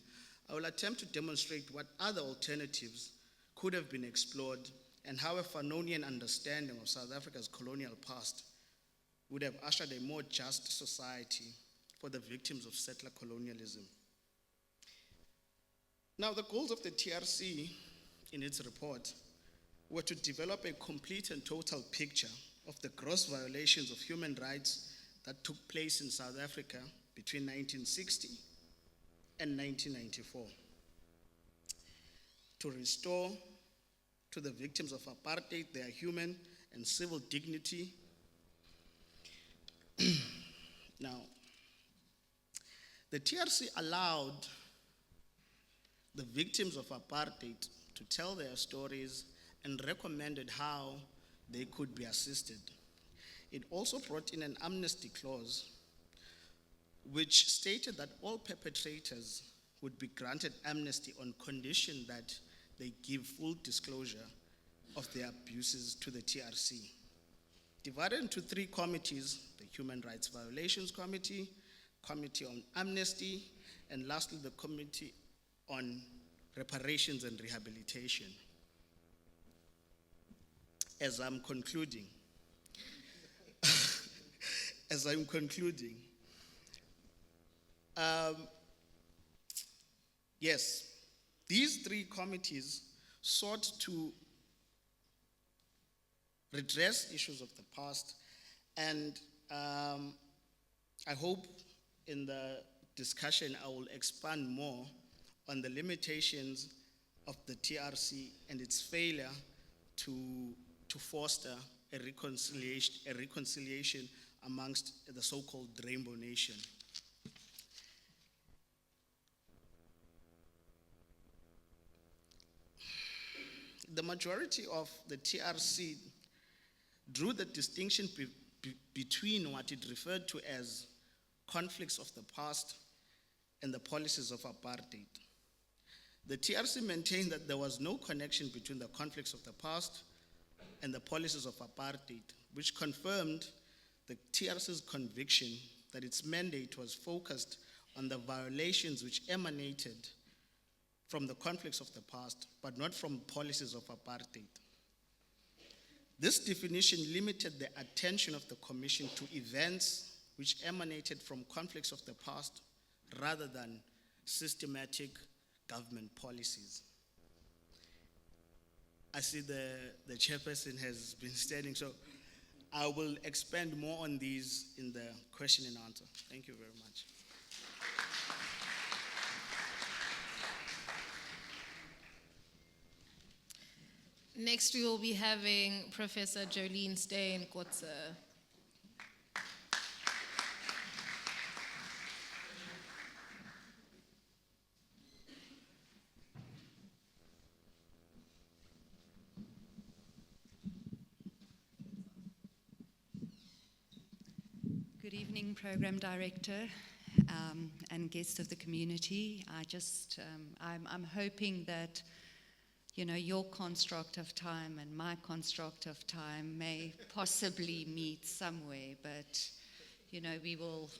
I will attempt to demonstrate what other alternatives could have been explored and how a Fanonian understanding of South Africa's colonial past would have ushered a more just society for the victims of settler colonialism. Now, the goals of the TRC in its report were to develop a complete and total picture of the gross violations of human rights that took place in South Africa between 1960 and 1994, to restore to the victims of apartheid their human and civil dignity. Now, the TRC allowed the victims of apartheid to tell their stories and recommended how they could be assisted. It also brought in an amnesty clause which stated that all perpetrators would be granted amnesty on condition that they give full disclosure of their abuses to the TRC. Divided into three committees: the Human Rights Violations Committee, Committee on Amnesty, and lastly the Committee on Reparations and Rehabilitation. As I'm concluding, yes, these three committees sought to redress issues of the past, and I hope in the discussion I will expand more on the limitations of the TRC and its failure to foster a reconciliation amongst the so-called Rainbow Nation. The majority of the TRC drew the distinction between what it referred to as conflicts of the past and the policies of apartheid. The TRC maintained that there was no connection between the conflicts of the past and the policies of apartheid, which confirmed the TRC's conviction that its mandate was focused on the violations which emanated from the conflicts of the past, but not from policies of apartheid. This definition limited the attention of the Commission to events which emanated from conflicts of the past rather than systematic government policies. I see the chairperson has been standing, so I will expand more on these in the question and answer. Thank you very much. Next, we will be having Professor Jolene Steyn-Kotze. Good evening, Program Director and guests of the community. I'm hoping that, you know, your construct of time and my construct of time may possibly meet somewhere, but, you know, we will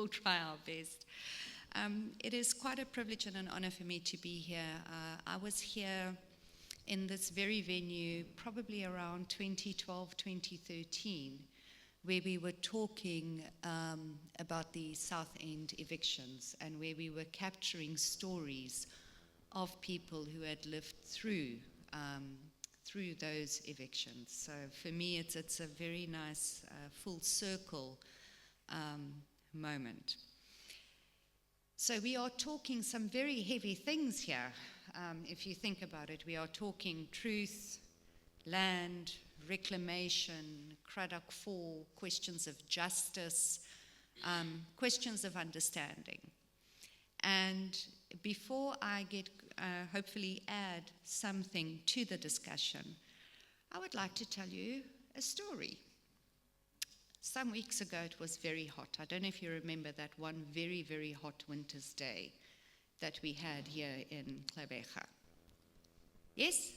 try our best. It is quite a privilege and an honor for me to be here. I was here in this very venue probably around 2012, 2013, where we were talking about the South End evictions and where we were capturing stories of people who had lived through those evictions. So for me, it's a very nice full circle moment. So we are talking some very heavy things here. If you think about it, we are talking truth, land, reclamation, Cradock 4, questions of justice, questions of understanding. And before I hopefully add something to the discussion, I would like to tell you a story. Some weeks ago it was very hot. I don't know if you remember that one very, very hot winter's day that we had here in Gqeberha. Yes?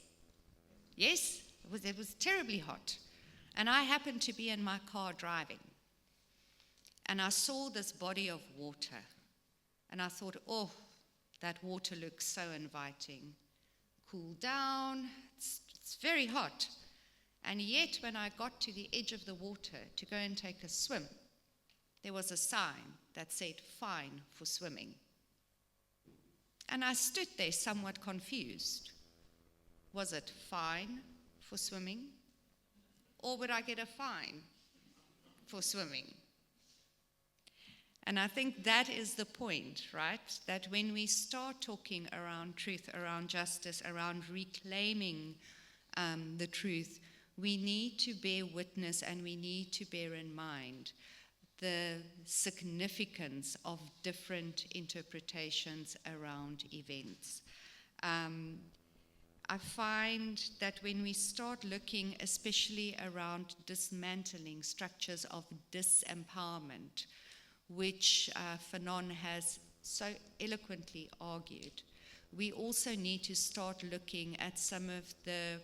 Yes? It was terribly hot. And I happened to be in my car driving. And I saw this body of water. And I thought, oh, that water looks so inviting. Cool down, it's very hot. And yet when I got to the edge of the water to go and take a swim, there was a sign that said, fine for swimming. And I stood there somewhat confused. Was it fine for swimming? Or would I get a fine for swimming? And I think that is the point, right? That when we start talking around truth, around justice, around reclaiming the truth, we need to bear witness and we need to bear in mind the significance of different interpretations around events. I find that when we start looking especially around dismantling structures of disempowerment, which Fanon has so eloquently argued, we also need to start looking at some of the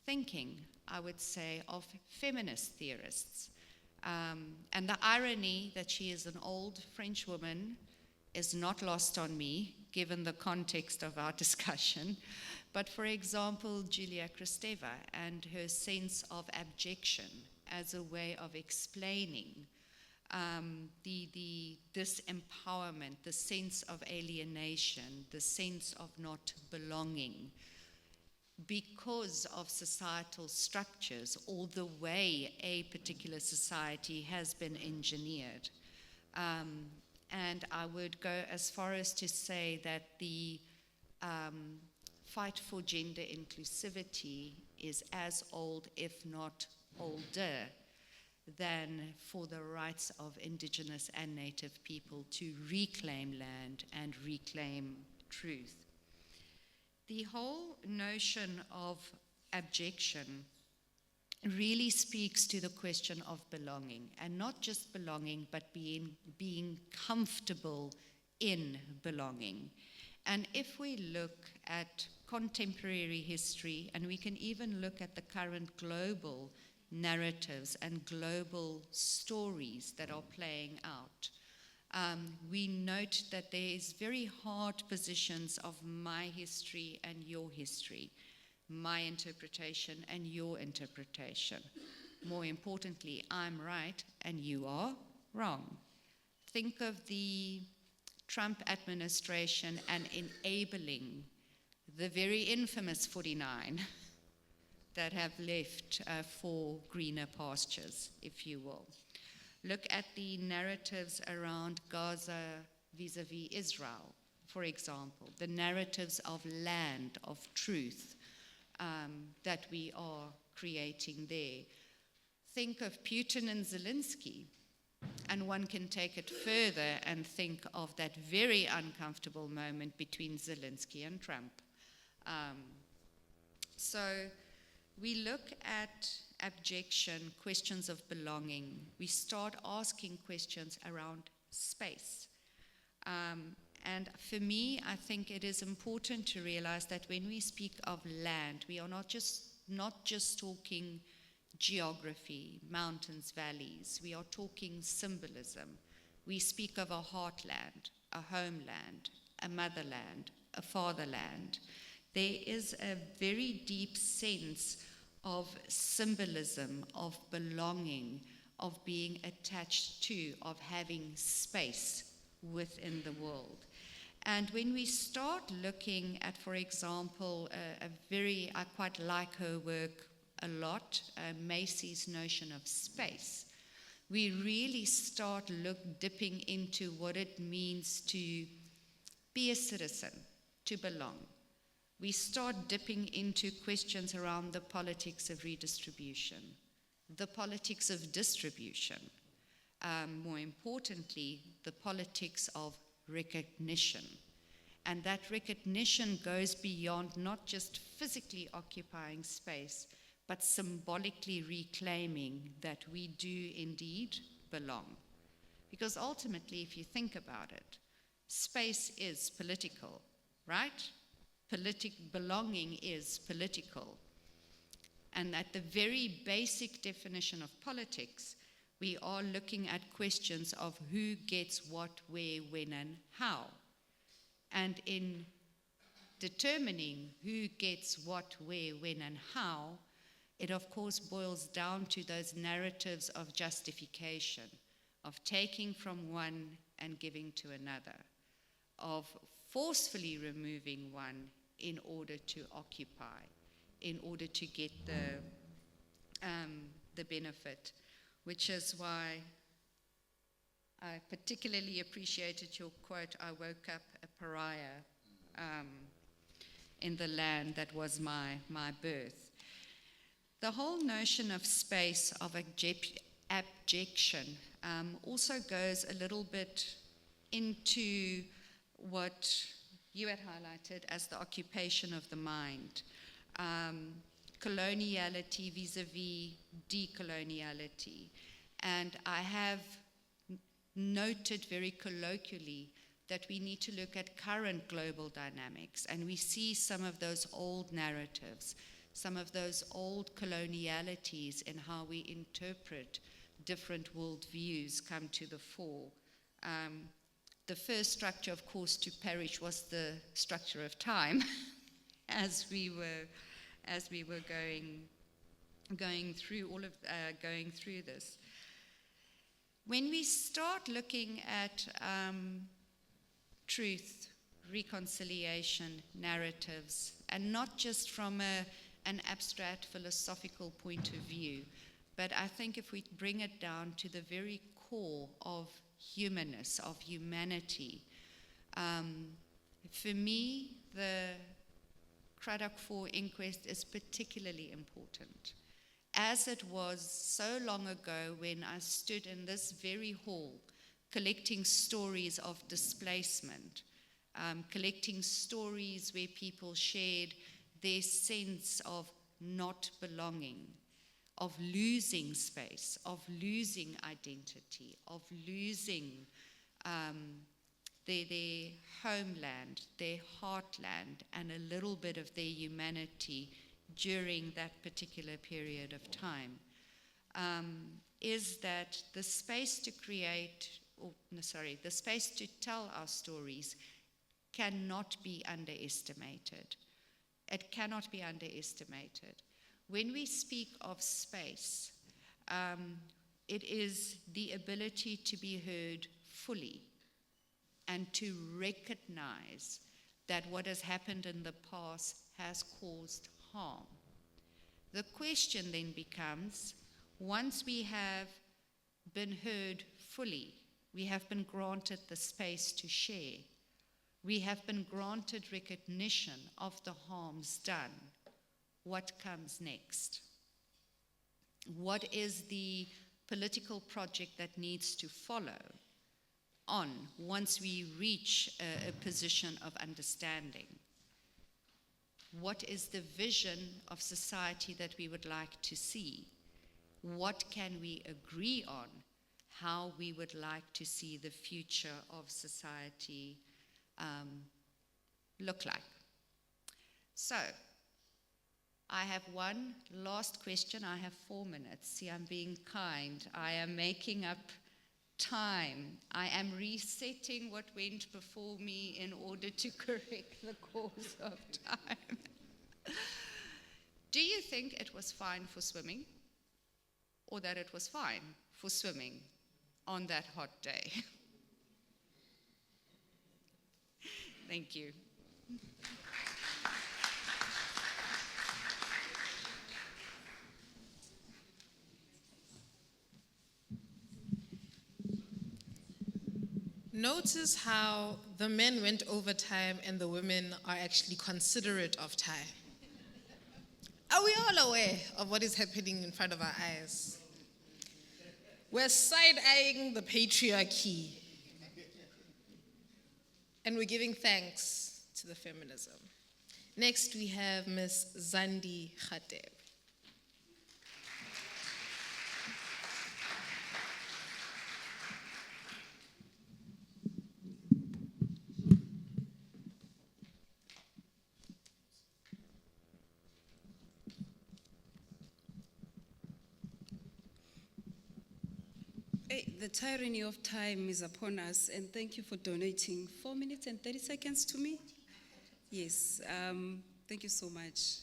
thinking, I would say, of feminist theorists. And the irony that she is an old French woman is not lost on me, given the context of our discussion. But for example, Julia Kristeva and her sense of abjection as a way of explaining the disempowerment, the sense of alienation, the sense of not belonging, because of societal structures or the way a particular society has been engineered. And I would go as far as to say that the fight for gender inclusivity is as old, if not older, than for the rights of indigenous and native people to reclaim land and reclaim truth. The whole notion of abjection really speaks to the question of belonging, and not just belonging, but being comfortable in belonging. And if we look at contemporary history, and we can even look at the current global narratives and global stories that are playing out, we note that there is very hard positions of my history and your history, my interpretation and your interpretation. More importantly, I'm right and you are wrong. Think of the Trump administration and enabling the very infamous 49 that have left for greener pastures, if you will. Look at the narratives around Gaza vis-a-vis Israel, for example, the narratives of land, of truth that we are creating there. Think of Putin and Zelensky, and one can take it further and think of that very uncomfortable moment between Zelensky and Trump. So we look at abjection, questions of belonging. We start asking questions around space. And for me, I think it is important to realize that when we speak of land, we are not just talking geography, mountains, valleys. We are talking symbolism. We speak of a heartland, a homeland, a motherland, a fatherland. There is a very deep sense of symbolism, of belonging, of being attached to, of having space within the world. And when we start looking at, for example, I quite like her work a lot, Macy's notion of space, we really start dipping into what it means to be a citizen, to belong. we start dipping into questions around the politics of redistribution, the politics of distribution, more importantly, the politics of recognition. And that recognition goes beyond not just physically occupying space, but symbolically reclaiming that we do indeed belong. Because ultimately, if you think about it, space is political, right? Belonging is political. And at the very basic definition of politics, we are looking at questions of who gets what, where, when, and how. And in determining who gets what, where, when, and how, it of course boils down to those narratives of justification, of taking from one and giving to another, of forcefully removing one in order to occupy, in order to get the benefit, which is why I particularly appreciated your quote, "I woke up a pariah in the land that was my birth." The whole notion of space, of abjection, also goes a little bit into what you had highlighted as the occupation of the mind. Coloniality vis-a-vis decoloniality. And I have noted very colloquially that we need to look at current global dynamics, and we see some of those old narratives, some of those old colonialities in how we interpret different worldviews come to the fore. The first structure, of course, to perish was the structure of time, as we were going through this. When we start looking at truth, reconciliation, narratives, and not just from an abstract philosophical point of view, but I think if we bring it down to the very core of humanness, of humanity, for me, the Craddock 4 inquest is particularly important, as it was so long ago when I stood in this very hall collecting stories of displacement, collecting stories where people shared their sense of not belonging, of losing space, of losing identity, of losing their homeland, their heartland, and a little bit of their humanity during that particular period of time, is that the space to the space to tell our stories cannot be underestimated. It cannot be underestimated. When we speak of space, it is the ability to be heard fully and to recognize that what has happened in the past has caused harm. The question then becomes, once we have been heard fully, we have been granted the space to share, we have been granted recognition of the harms done, what comes next? What is the political project that needs to follow on once we reach a position of understanding? What is the vision of society that we would like to see? What can we agree on how we would like to see the future of society look like? So, I have one last question. I have 4 minutes. See, I'm being kind. I am making up time. I am resetting what went before me in order to correct the course of time. Do you think it was fine for swimming, or that it was fine for swimming on that hot day? Thank you. Notice how the men went overtime and the women are actually considerate of time. Are we all aware of what is happening in front of our eyes? We're side-eyeing the patriarchy. And we're giving thanks to the feminism. Next, we have Ms. Zandi Khateb. The tyranny of time is upon us, and thank you for donating 4 minutes and 30 seconds to me. Yes, thank you so much.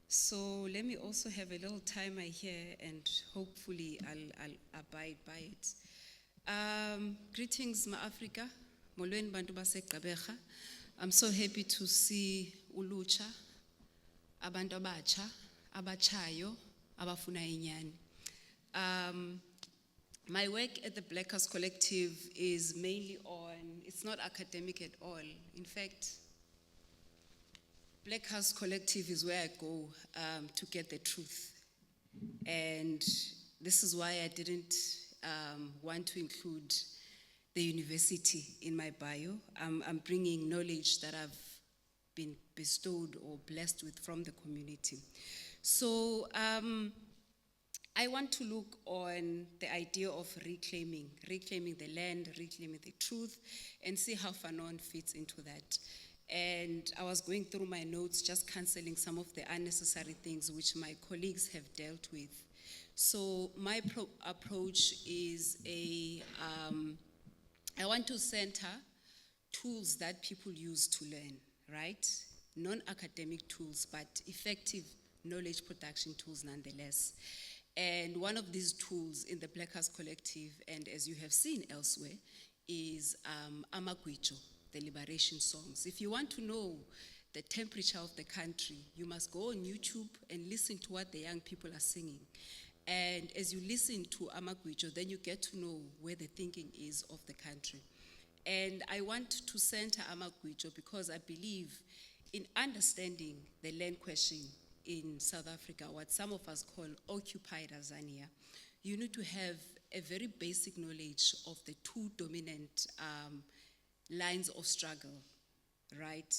So let me also have a little timer here, and hopefully I'll abide by it. Greetings, Ma-Africa. Molweni bantu baseGqeberha. I'm so happy to see ulutsha, abantu abatsha, abatshayo, abafuna inyani. My work at the Black House Collective is mainly on, it's not academic at all. In fact, Black House Collective is where I go to get the truth. And this is why I didn't want to include the university in my bio. I'm bringing knowledge that I've been bestowed or blessed with from the community. So, I want to look on the idea of reclaiming the land, reclaiming the truth, and see how Fanon fits into that. And I was going through my notes, just canceling some of the unnecessary things which my colleagues have dealt with. So my approach is I want to center tools that people use to learn, right? Non-academic tools, but effective knowledge production tools nonetheless. And one of these tools in the Black House Collective, and as you have seen elsewhere, is Amagwijo, the liberation songs. If you want to know the temperature of the country, you must go on YouTube and listen to what the young people are singing. And as you listen to Amagwijo, then you get to know where the thinking is of the country. And I want to center Amagwijo because I believe in understanding the land question in South Africa, what some of us call occupied Azania, you need to have a very basic knowledge of the two dominant lines of struggle, right?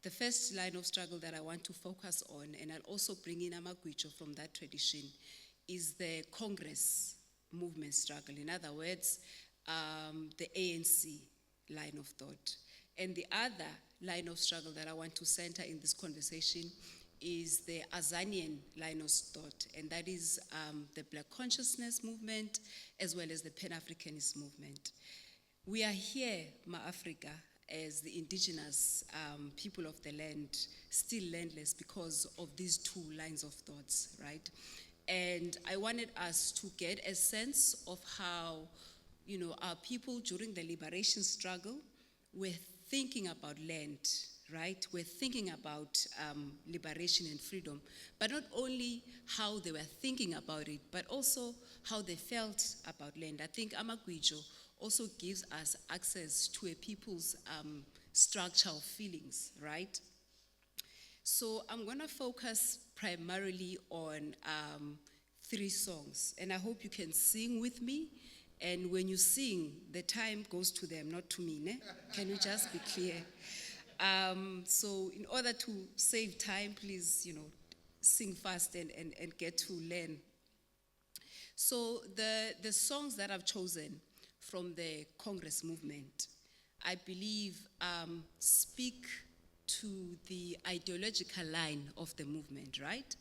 The first line of struggle that I want to focus on, and I'll also bring in Amagwijo from that tradition, is the Congress movement struggle. In other words, the ANC line of thought. And the other line of struggle that I want to center in this conversation is the Azanian line of thought, and that is the Black consciousness movement as well as the Pan-Africanist movement. We are here, Ma-Africa, as the indigenous people of the land, still landless because of these two lines of thoughts, right? And I wanted us to get a sense of how, our people during the liberation struggle were thinking about land, right? We're thinking about liberation and freedom, but not only how they were thinking about it, but also how they felt about land. I think Amagwijo also gives us access to a people's structural feelings, right? So I'm gonna focus primarily on 3 songs, and I hope you can sing with me. And when you sing, the time goes to them, not to me, ne? Can you just be clear? So in order to save time, please, sing fast and get to learn. So the songs that I've chosen from the Congress movement, I believe speak to the ideological line of the movement, right?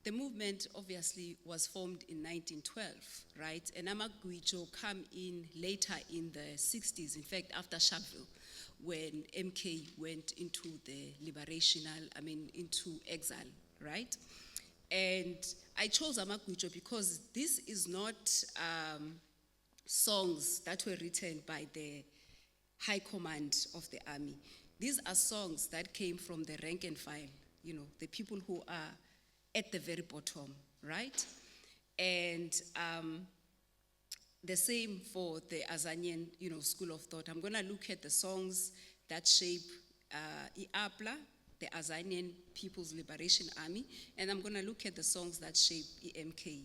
The movement obviously was formed in 1912, right? And Amagwijo come in later in the 60s, in fact, after Sharpeville, when MK went into the into exile, right? And I chose Amagwijo because this is not songs that were written by the high command of the army. These are songs that came from the rank and file, the people who are at the very bottom, right? And the same for the Azanian, school of thought. I'm going to look at the songs that shape IAPLA, the Azanian People's Liberation Army, and I'm going to look at the songs that shape EMK.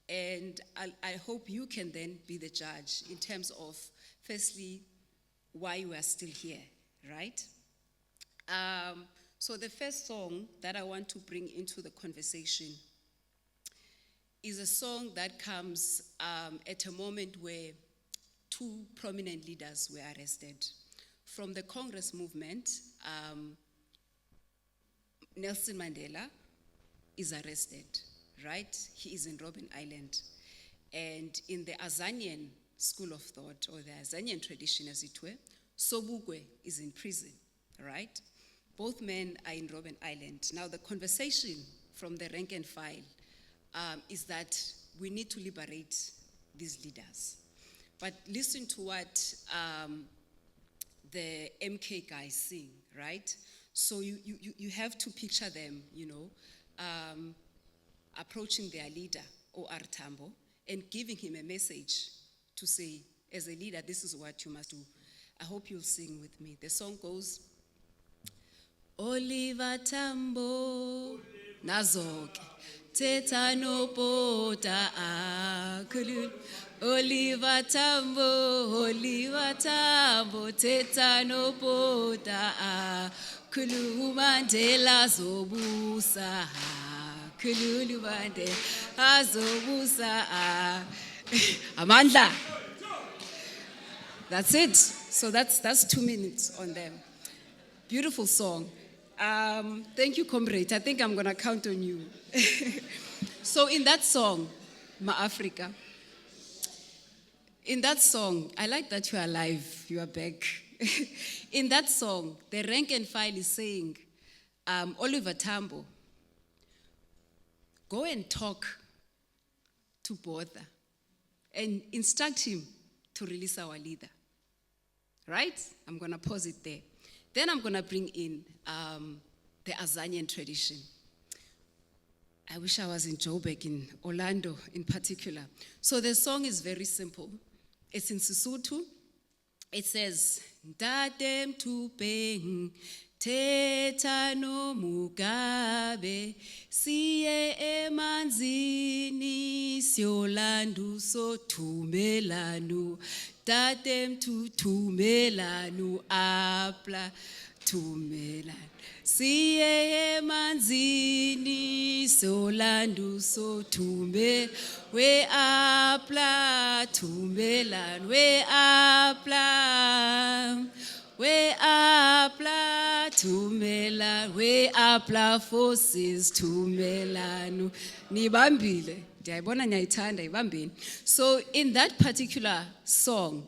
And I hope you can then be the judge in terms of, firstly, why we are still here, right? So the first song that I want to bring into the conversation is a song that comes at a moment where two prominent leaders were arrested. From the Congress movement, Nelson Mandela is arrested, right? He is in Robben Island. And in the Azanian school of thought, or the Azanian tradition as it were, Sobukwe is in prison, right? Both men are in Robben Island. Now the conversation from the rank and file is that we need to liberate these leaders. But listen to what the MK guys sing, right? So you have to picture them, approaching their leader, O.R. Tambo, and giving him a message to say, as a leader, this is what you must do. I hope you'll sing with me. The song goes, Oliver Tambo, Nazoke, Teta no pota akulu. Oliver Tambo, Teta no pota akulu. Mandela zobusa, kululu Mandela zobusa. Amandla. That's it. So that's 2 minutes on them. Beautiful song. Thank you, comrade. I think I'm going to count on you. So in that song, Ma Africa, in that song, I like that you are alive, you are back. In that song, the rank and file is saying, Oliver Tambo, go and talk to Botha and instruct him to release our leader. Right? I'm going to pause it there. Then I'm going to bring in the Azanian tradition. I wish I was in Joburg, in Orlando in particular. So the song is very simple. It's in Sesotho. It says, Ndate mtupeng, teta no Mugabe, siye emanzini, siolandu so tumelanu, Ndate mtutumelanu, apla tumelanu. Siye emanzini, siolandu so tume, we apla tumelanu, we apla. We apply tumela, we apply forces tumelanu. Nibambile. Ndiyayibona nyayithanda ibambeni. So in that particular song,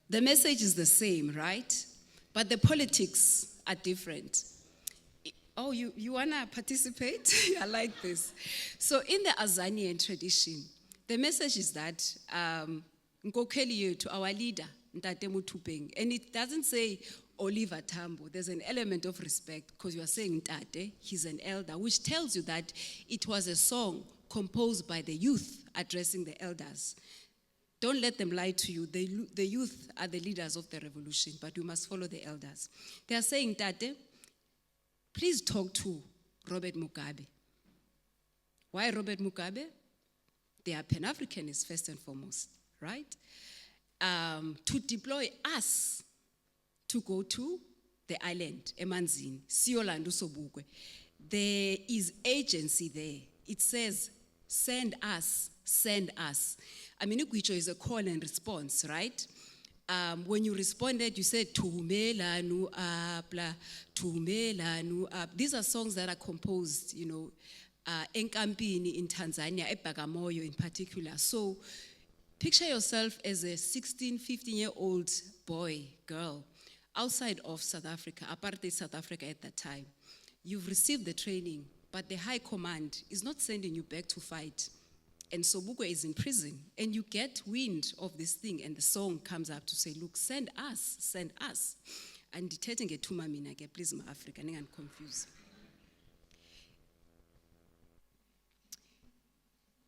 the message is the same, right? But the politics are different. Oh, you wanna participate? I like this. So in the Azanian tradition, the message is that Nkokeli yethu, our leader, Ntate Mutupeng, and it doesn't say Oliver Tambo. There's an element of respect because you are saying Ntate, he's an elder, which tells you that it was a song composed by the youth addressing the elders. Don't let them lie to you. The youth are the leaders of the revolution, but you must follow the elders. They are saying, Ntate, please talk to Robert Mugabe. Why Robert Mugabe? They are Pan-Africanists first and foremost, right? To deploy us to go to the island, Emanzini, Siolandu Sobukwe. There is agency there. It says, send us, send us. I mean, Iguicho is a call and response, right? When you responded, you said, Tumelanu apla, Tumelanu ap. These are songs that are composed, Enkampini in Tanzania, Bagamoyo in particular. So, picture yourself as a 16, 15-year-old boy, girl, outside of South Africa, apartheid South Africa at that time. You've received the training, but the high command is not sending you back to fight. And Sobukwe is in prison, and you get wind of this thing, and the song comes up to say, look, send us, send us. And dictating a tumamina, please, my African, and confused.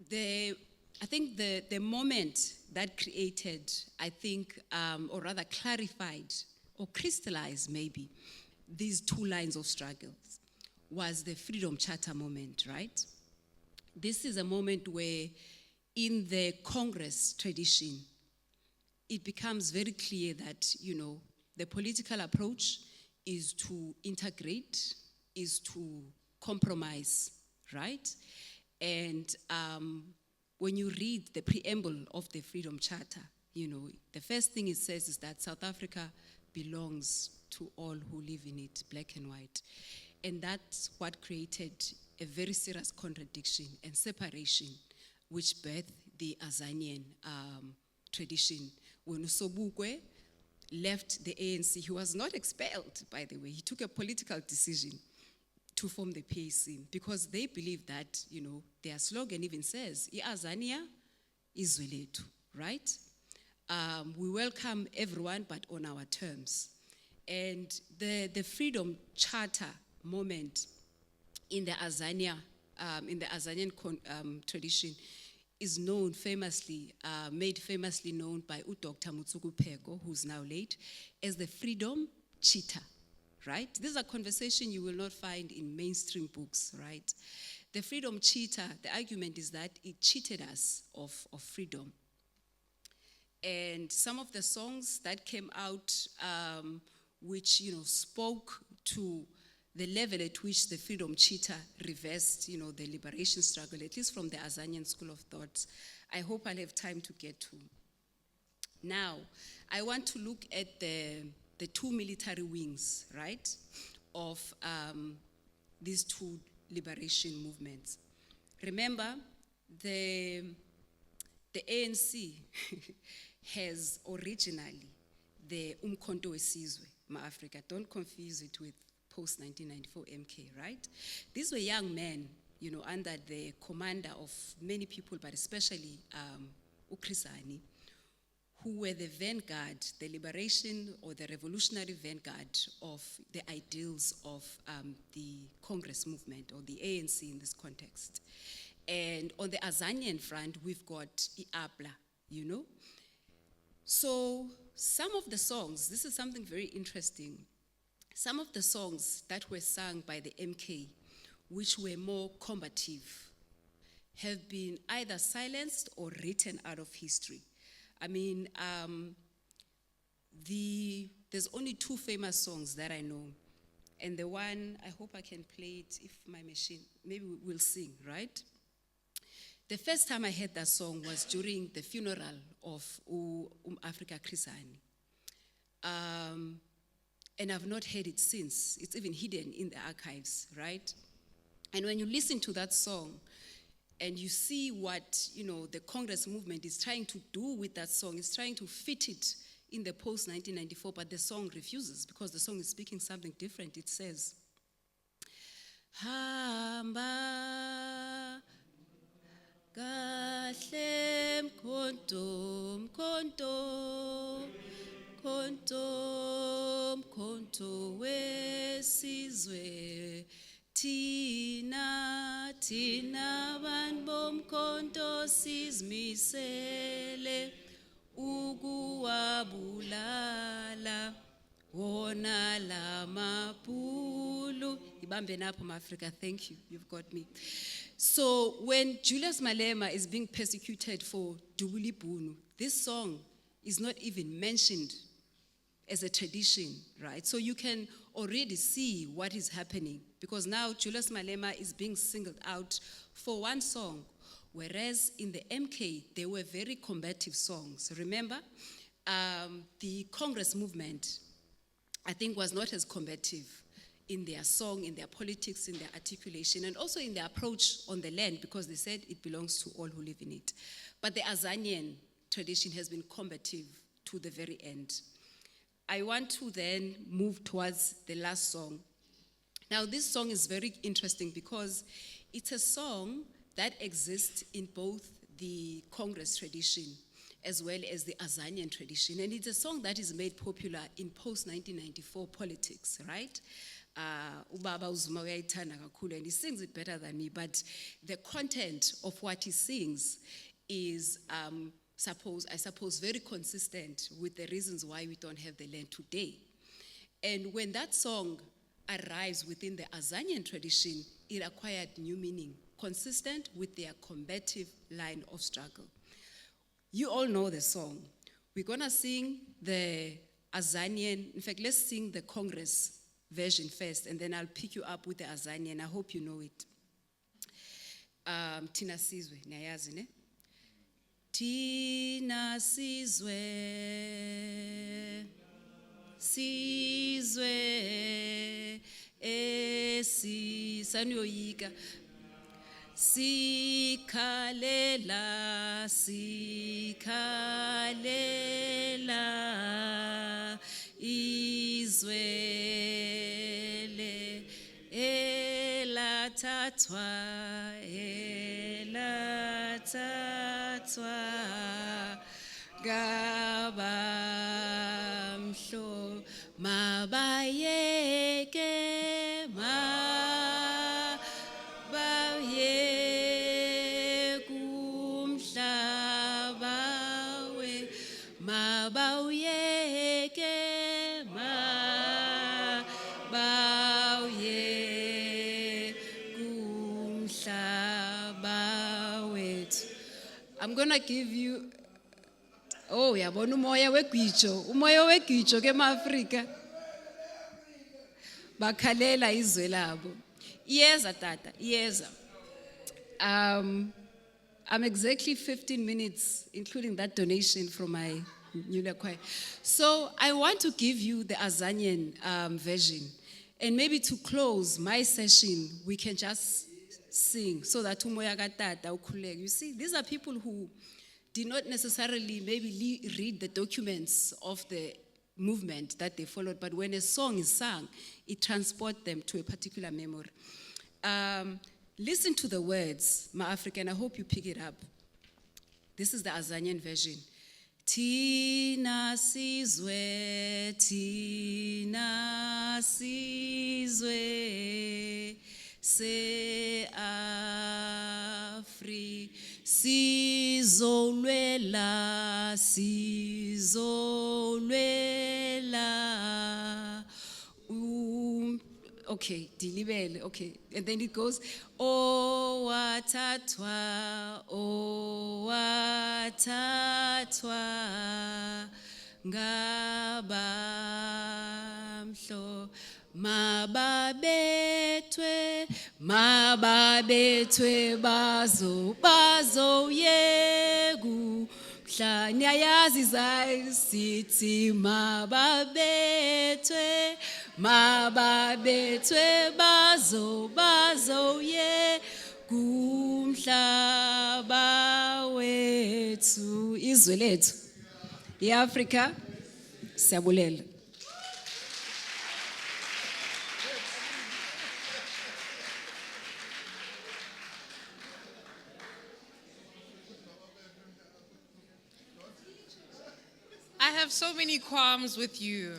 The I think the moment that created, I think, or rather clarified or crystallized maybe, these two lines of struggles was the Freedom Charter moment, right? This is a moment where in the Congress tradition, it becomes very clear that, the political approach is to integrate, is to compromise, right? And when you read the preamble of the Freedom Charter, the first thing it says is that South Africa belongs to all who live in it, black and white. And that's what created a very serious contradiction and separation, which birthed the Azanian tradition. When Sobukwe left the ANC, he was not expelled, by the way. He took a political decision to form the PAC because they believe that, their slogan even says, "I-Azania izwe lethu," right? We welcome everyone, but on our terms. And the Freedom Charter moment in the Azanian tradition is known famously, made famously known by Dr. Mutsuku Pego, who's now late, as the Freedom Cheetah, right? This is a conversation you will not find in mainstream books, right? The Freedom Cheetah, the argument is that it cheated us of freedom. And some of the songs that came out, which, spoke to the level at which the Freedom Cheetah reversed, the liberation struggle, at least from the Azanian school of thought, I hope I'll have time to get to. Now, I want to look at the two military wings, right, of these two liberation movements. Remember, the ANC has originally the Umkhonto weSizwe, Ma-Africa. Don't confuse it with post-1994 MK, right? These were young men, under the commander of many people, but especially uKhrisani, who were the vanguard, the liberation or the revolutionary vanguard of the ideals of the Congress movement or the ANC in this context. And on the Azanian front, we've got iAPLA, So some of the songs, this is something very interesting, some of the songs that were sung by the MK, which were more combative, have been either silenced or written out of history. I mean, there's only two famous songs that I know. And the one, I hope I can play it if my machine, maybe we'll sing, right? The first time I heard that song was during the funeral of Africa Khrisani. And I've not heard it since. It's even hidden in the archives, right? And when you listen to that song and you see what, the Congress movement is trying to do with that song, it's trying to fit it in the post-1994, but the song refuses because the song is speaking something different. It says, Hamba kahle mkhonto mkhonto wesizwe Tina bantu bomkhonto sizimisele ukuwabulala wona lamabhulu. Ibambe napho ma-Africa, thank you, you've got me. So when Julius Malema is being persecuted for Dubulibunu, this song is not even mentioned as a tradition, right? So you can already see what is happening because now Julius Malema is being singled out for one song, whereas in the MK, they were very combative songs. Remember, the Congress movement, I think, was not as combative in their song, in their politics, in their articulation, and also in their approach on the land because they said it belongs to all who live in it. But the Azanian tradition has been combative to the very end. I want to then move towards the last song. Now, this song is very interesting because it's a song that exists in both the Congress tradition as well as the Azanian tradition. And it's a song that is made popular in post-1994 politics, right? Ubaba Uzuma uyayithanda kakhulu, and he sings it better than me, but the content of what he sings is, I suppose, very consistent with the reasons why we don't have the land today. And when that song arrives within the Azanian tradition, it acquired new meaning, consistent with their combative line of struggle. You all know the song. We're gonna sing the Azanian, in fact, let's sing the Congress version first, and then I'll pick you up with the Azanian. I hope you know it. Tina Sizwe, niyayazi ne? Tina Sizwe, Sizwe, Saniyoyika. Sikhalela, sikhalela, izwele, elathathwa, gabamhlo, mabayeke, I'm gonna give you, oh, yabona umoya wegwijo ke ma-Afrika. Bakhalela izwe labo. Iyeza tata, iyeza. I'm exactly 15 minutes, including that donation from my newly acquired. So I want to give you the Azanian version. And maybe to close my session, we can just sing so that umoya katata ukhuleke. You see, these are people who did not necessarily maybe read the documents of the movement that they followed, but when a song is sung, it transports them to a particular memory. Listen to the words, Ma-African, I hope you pick it up. This is the Azanian version. Tina Sizwe, Tina Sizwe, se Afri, sizolwela, sizolwela. Okay, dilibele, okay. And then it goes, O watatwa, ngabamhlo. Mababetwe bazo yegu mhla niyayazi zayi sithi mababetwe bazo yegu mhlaba wethu izwe lethu iAfrika siyabulela. I have so many qualms with you.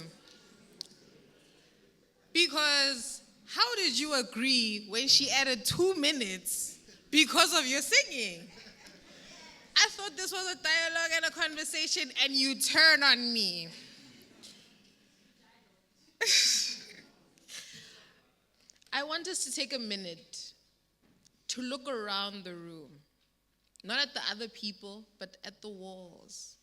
Because how did you agree when she added 2 minutes because of your singing? I thought this was a dialogue and a conversation, and you turn on me. I want us to take a minute to look around the room, not at the other people, but at the walls.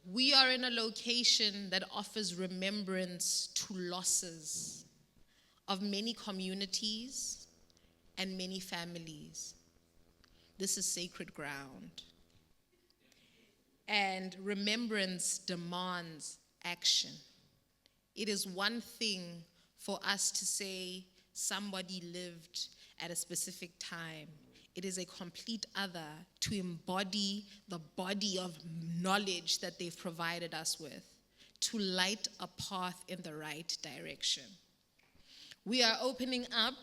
We are in a location that offers remembrance to losses of many communities and many families. This is sacred ground. And remembrance demands action. It is one thing for us to say somebody lived at a specific time. It is a complete other to embody the body of knowledge that they've provided us with, to light a path in the right direction. We are opening up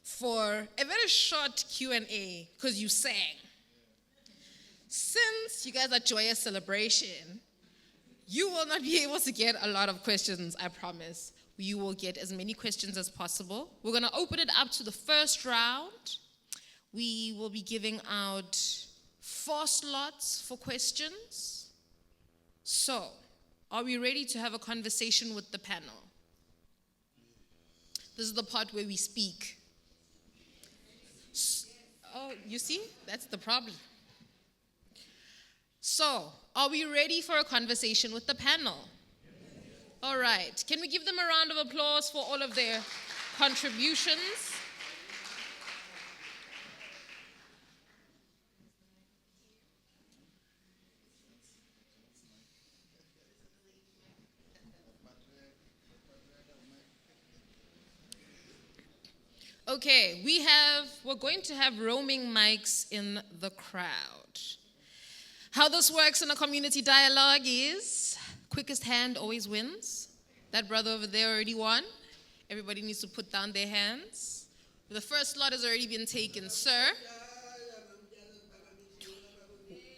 for a very short Q&A because you sang. Since you guys are joyous celebration, you will not be able to get a lot of questions, I promise. You will get as many questions as possible. We're going to open it up to the first round. We will be giving out 4 slots for questions. So, are we ready to have a conversation with the panel? This is the part where we speak. Oh, you see? That's the problem. So, are we ready for a conversation with the panel? All right. Can we give them a round of applause for all of their contributions? Okay, we're going to have roaming mics in the crowd. How this works in a community dialogue is quickest hand always wins. That brother over there already won. Everybody needs to put down their hands. The first slot has already been taken, sir.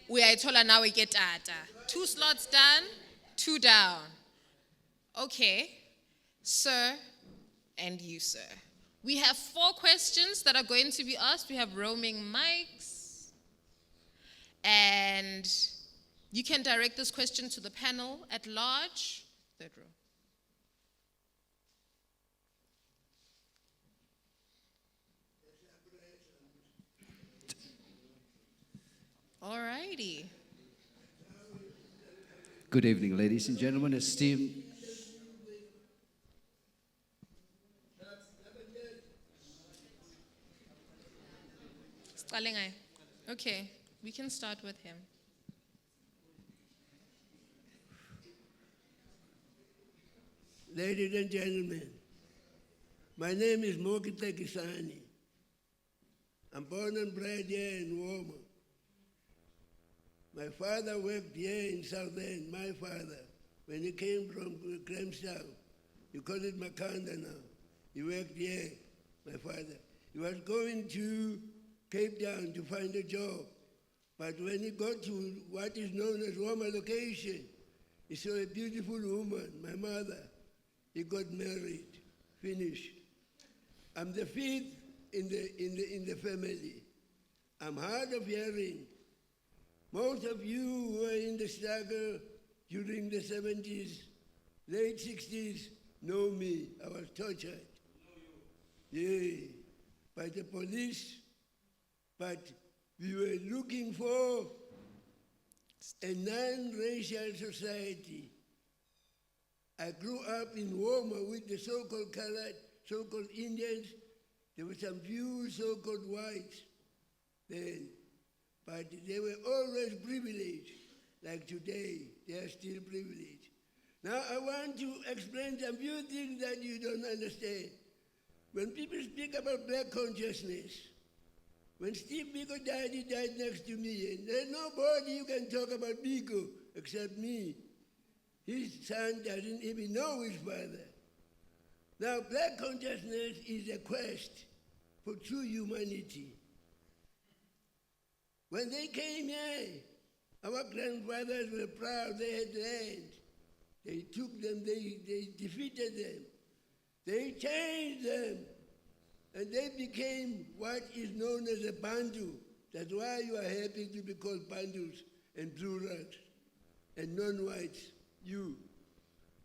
We are told now we get 2 slots done, 2 down. Okay, sir, and you, sir. We have 4 questions that are going to be asked. We have roaming mics. And you can direct this question to the panel at large. 3rd row. All righty. Good evening, ladies and gentlemen, esteemed. Okay, we can start with him. Ladies and gentlemen, my name is Mokita Kisani. I'm born and bred here in Woma. My father worked here in South End, my father. When he came from Grahamstown, you call it Makanda now. He worked here, my father. He was going to Cape Town to find a job. But when he got to what is known as Woma location, he saw a beautiful woman, my mother. He got married, finished. I'm the 5th in the family. I'm hard of hearing. Most of you who were in the struggle during the 70s, late 60s, know me. I was tortured. Yeah, by the police. But we were looking for a non-racial society. I grew up in Woma with the so-called colored, so-called Indians. There were some few so-called whites then, but they were always privileged. Like today, they are still privileged. Now I want to explain some few things that you don't understand. When people speak about black consciousness, when Steve Biko died, he died next to me, and there's nobody who can talk about Biko except me. His son doesn't even know his father. Now, black consciousness is a quest for true humanity. When they came here, our grandfathers were proud, they had land. They took them, they defeated them. They changed them, and they became what is known as a Bantu. That's why you are happy to be called Bantus and plurals and non-whites, you.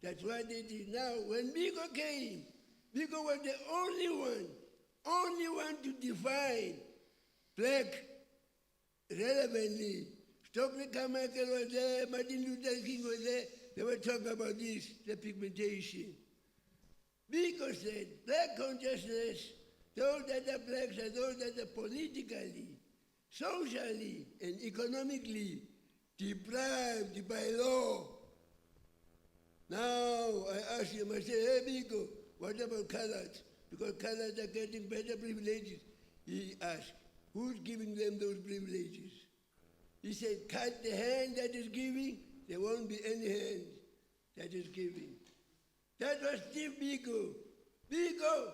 That's what they did. Now, when Biko came, Biko was the only one to define black relevantly. Stokely Carmichael was there, Martin Luther King was there. They were talking about this, the pigmentation. Biko said, black consciousness, those that are blacks are those that are politically, socially, and economically deprived by law. Now I ask him, I say, hey Biko, what about colors? Because colors are getting better privileges. He asked, who's giving them those privileges? He said, cut the hand that is giving, there won't be any hand that is giving. That was Steve Biko. Biko,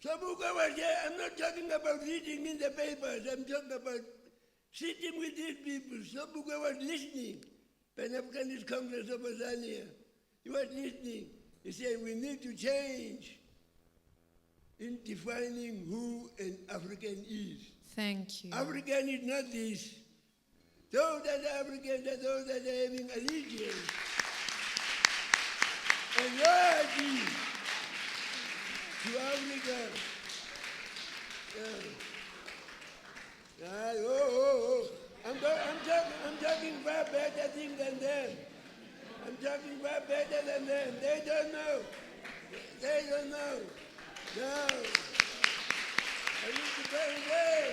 Sabuka was there. I'm not talking about reading in the papers. I'm talking about sitting with these people. Sabuka was listening. Pan-Africanist Congress of Tanzania. He was listening. He said, we need to change in defining who an African is. Thank you. African is not this. Those that are Africans are those that are having allegiance and loyalty to Africa. I'm talking far better things than them. I'm talking far better than them. They don't know. They don't know. No. I need to very well.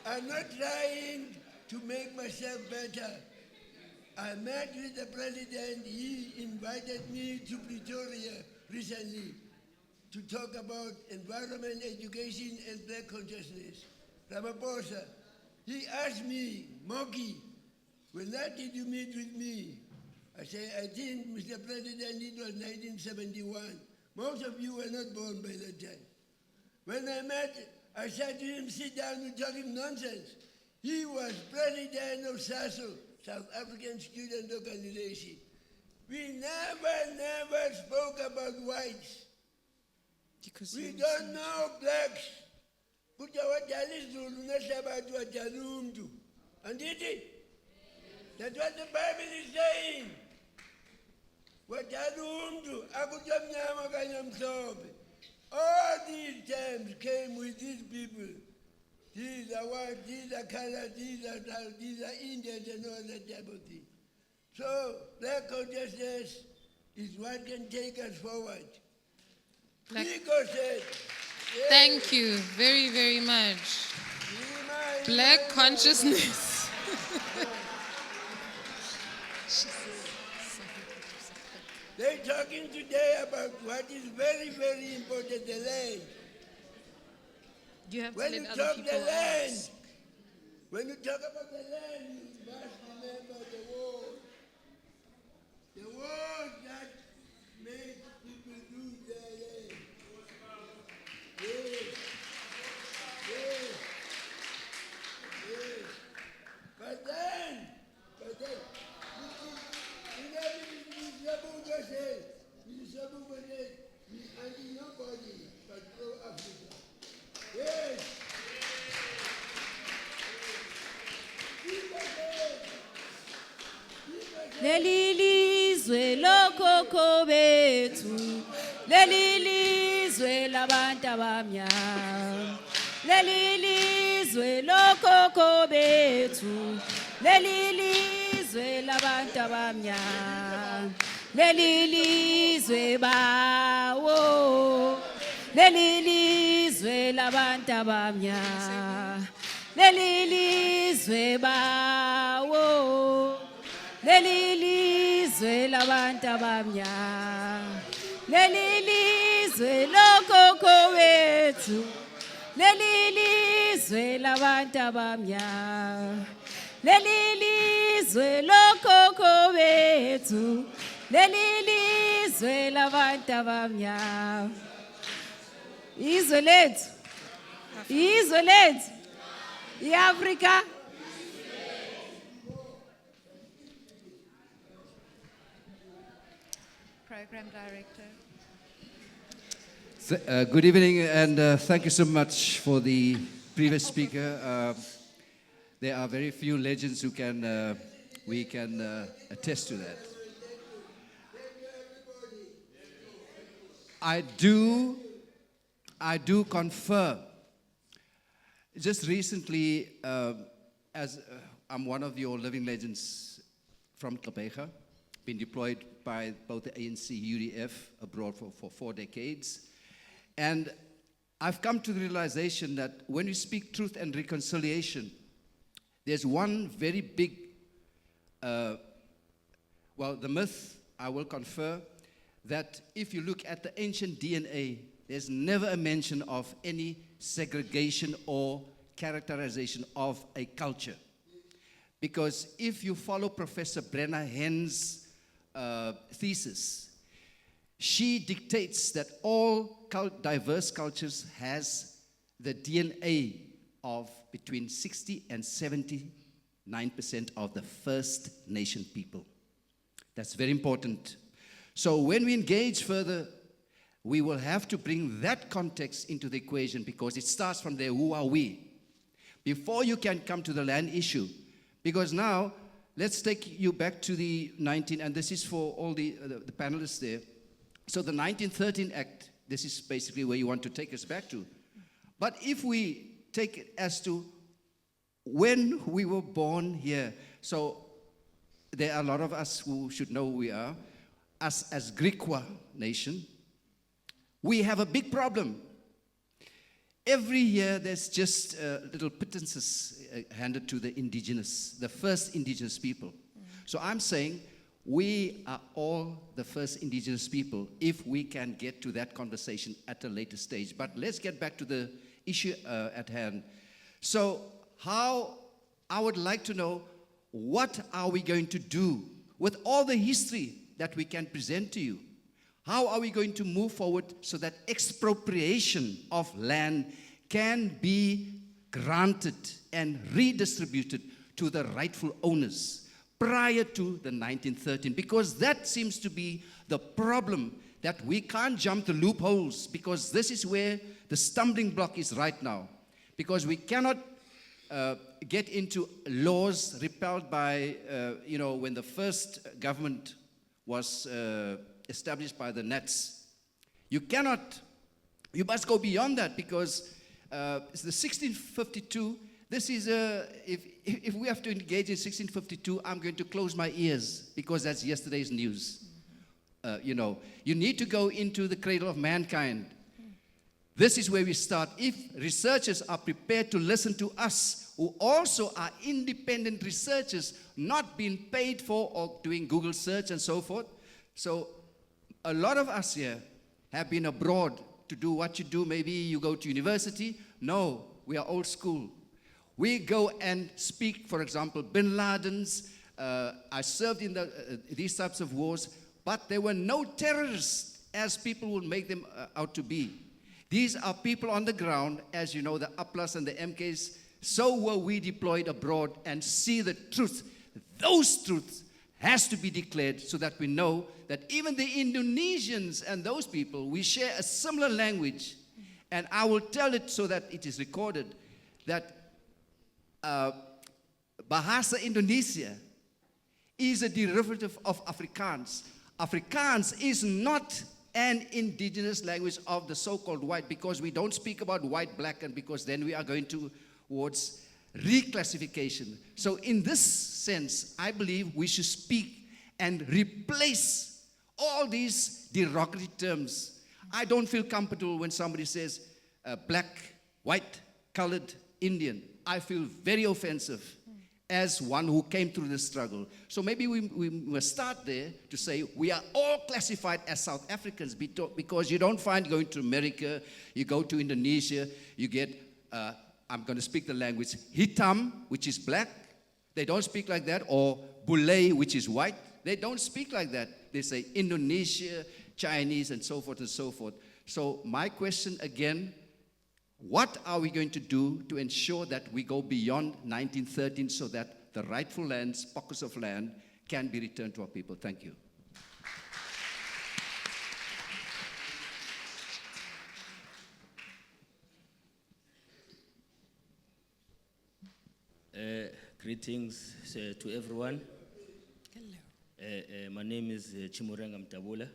I'm not trying to make myself better. I met with the president. He invited me to Pretoria recently to talk about environment, education, and black consciousness. Ramaphosa, he asked me, Moki, when that did you meet with me? I said, I think, Mr. President, it was 1971. Most of you were not born by that time. When I met, I said to him, sit down, we're talking nonsense. He was president of SASO, South African Student Organization. We never spoke about whites. Because We don't know blacks. And did it? That's what the Bible is saying. All these terms came with these people. These are white, these are colored, these are Indians and all that type of thing. So black consciousness is what can take us forward. Nico said, thank you very, very much. Black consciousness. They're talking today about what is very, very important, the land. You have When to you let other talk people the land, ask. when you talk about the land, you must remember the war. The war that made people lose their land. Yes. Yes. Yes. But then, you know, Mr. Sabuga said, we are nobody but pro-Africa. Yes. Leli lizwe lokoko bethu, leli lizwe labantu abamnyama. Leli lizwe lokoko bethu, leli lizwe labantu abamnyama. Leli lizwe bawo, leli lizwe labantu abamnyama. Leli lizwe bawo, leli lizwe labantu abamnyama. Leli lizwe lokoko wethu, leli lizwe labantu abamnyama. Leli lizwe lokoko wethu, leli lizwe labantu abamnyama. Izwe lethu, izwe lethu, iAfrika. Program Director. Good evening, and thank you so much for the previous speaker. There are very few legends who we can attest to that. I do confirm. Just recently, as I'm one of your living legends from Gqeberha, been deployed by both the ANC, UDF, abroad for 4 decades. And I've come to the realization that when we speak truth and reconciliation, there's one very big, the myth, I will confer, that if you look at the ancient DNA, there's never a mention of any segregation or characterization of a culture. Because if you follow Professor Brenna Henn's thesis, she dictates that all diverse cultures has the DNA of between 60 and 79% of the First Nation people. That's very important. So when we engage further, we will have to bring that context into the equation because it starts from there. Who are we? Before you can come to the land issue. Because now, let's take you back to the and this is for all the panelists there. So the 1913 Act, this is basically where you want to take us back to. But if we take it as to when we were born here, so there are a lot of us who should know who we are. Us as Griqua nation, we have a big problem. Every year there's just little pittances handed to the first indigenous people. So I'm saying we are all the first indigenous people if we can get to that conversation at a later stage. But let's get back to the issue at hand. So I would like to know, what are we going to do with all the history that we can present to you? How are we going to move forward so that expropriation of land can be granted and redistributed to the rightful owners prior to the 1913? Because that seems to be the problem, that we can't jump the loopholes, because this is where the stumbling block is right now. Because we cannot get into laws repelled by, when the first government was established by the Nats. You must go beyond that, because it's the 1652. This is, if we have to engage in 1652, I'm going to close my ears, because that's yesterday's news. You need to go into the cradle of mankind. This is where we start. If researchers are prepared to listen to us, who also are independent researchers, not being paid for or doing Google search and so forth. So a lot of us here have been abroad to do what you do. Maybe you go to university. No, we are old school. We go and speak, for example, Bin Laden's. I served in these types of wars, but there were no terrorists as people would make them out to be. These are people on the ground, as you know, the Aplas and the MKs. So were we deployed abroad and see the truth. Those truths has to be declared so that we know that even the Indonesians and those people, we share a similar language. And I will tell it so that it is recorded that Bahasa Indonesia is a derivative of Afrikaans. Afrikaans is not an indigenous language of the so-called white, because we don't speak about white, black, and because then we are going towards reclassification. So in this sense, I believe we should speak and replace all these derogatory terms. I don't feel comfortable when somebody says black, white, colored, Indian. I feel very offensive as one who came through this struggle. So maybe we must start there to say we are all classified as South Africans, because you don't find going to America, you go to Indonesia, you get, I'm going to speak the language, Hitam, which is black. They don't speak like that. Or Bule, which is white. They don't speak like that. They say Indonesia, Chinese, and so forth and so forth. So my question again, what are we going to do to ensure that we go beyond 1913 so that the rightful lands, pockets of land, can be returned to our people? Thank you. Greetings to everyone. Hello. My name is Chimurenga Mtabula.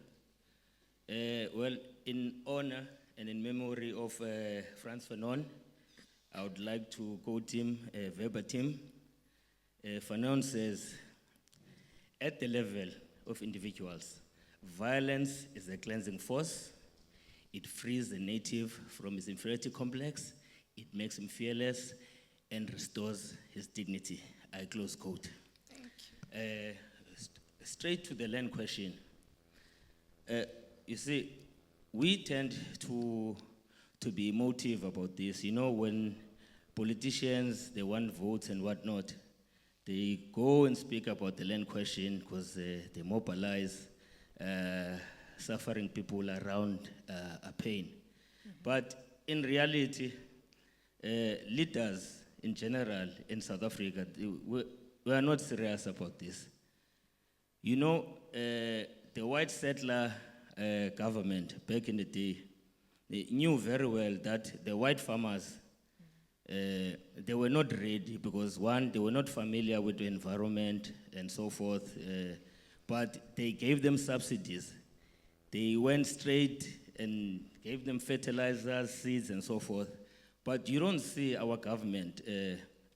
Well, in honor and in memory of Frantz Fanon, I would like to quote him verbatim. Fanon says, at the level of individuals, violence is a cleansing force. It frees the native from his inferiority complex. It makes him fearless and restores his dignity. I close quote. Thank you. Straight to the land question. You see, we tend to be emotive about this. You know, when politicians, they want votes and whatnot, they go and speak about the land question because they mobilize suffering people around a pain. But in reality, leaders in general in South Africa, we are not serious about this. You know, the white settler government back in the day, they knew very well that the white farmers, they were not ready because one, they were not familiar with the environment and so forth, but they gave them subsidies. They went straight and gave them fertilizers, seeds and so forth. But you don't see our government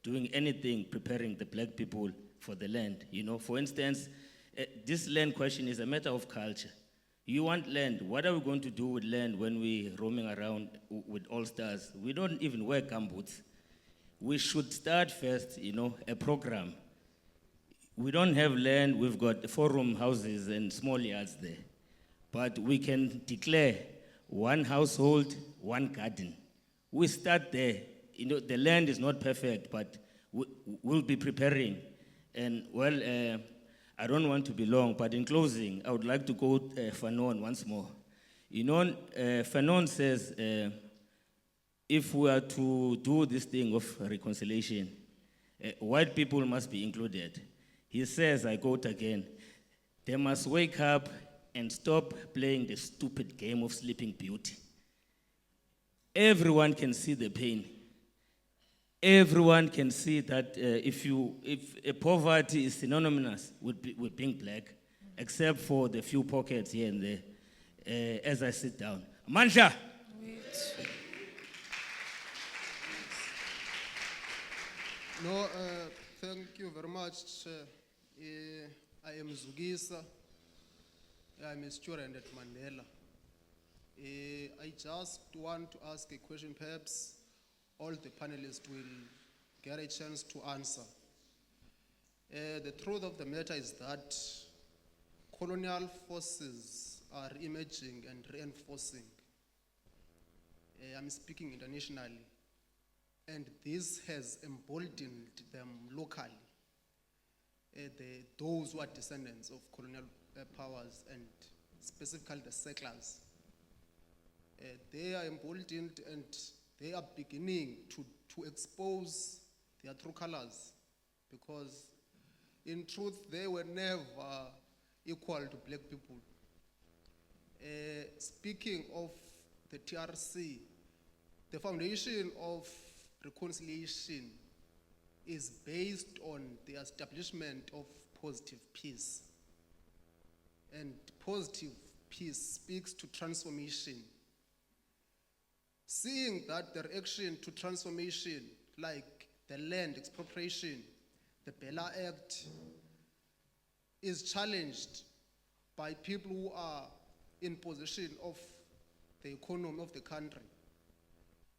doing anything preparing the black people for the land. You know, for instance, this land question is a matter of culture. You want land, what are we going to do with land when we're roaming around with all stars? We don't even wear gumboots. We should start first, you know, a program. We don't have land, we've got 4-room houses and small yards there. But we can declare one household, one garden. We start there. You know, the land is not perfect, but we'll be preparing. And well, I don't want to be long, but in closing, I would like to quote Fanon once more. You know, Fanon says, if we are to do this thing of reconciliation, white people must be included. He says, I quote again, they must wake up and stop playing the stupid game of Sleeping Beauty. Everyone can see the pain. Everyone can see that if poverty is synonymous with being black, except for the few pockets here and there, as I sit down. Manja! No, thank you very much. I am Zugisa. I'm a student at Mandela. I just want to ask a question, perhaps all the panelists will get a chance to answer. The truth of the matter is that colonial forces are emerging and reinforcing. I'm speaking internationally. And this has emboldened them locally. Those who are descendants of colonial powers and specifically the settlers. They are emboldened and they are beginning to expose their true colors, because in truth they were never equal to black people. Speaking of the TRC, the foundation of reconciliation is based on the establishment of positive peace. And positive peace speaks to transformation. Seeing that the reaction to transformation, like the land expropriation, the Bella Act, is challenged by people who are in possession of the economy of the country.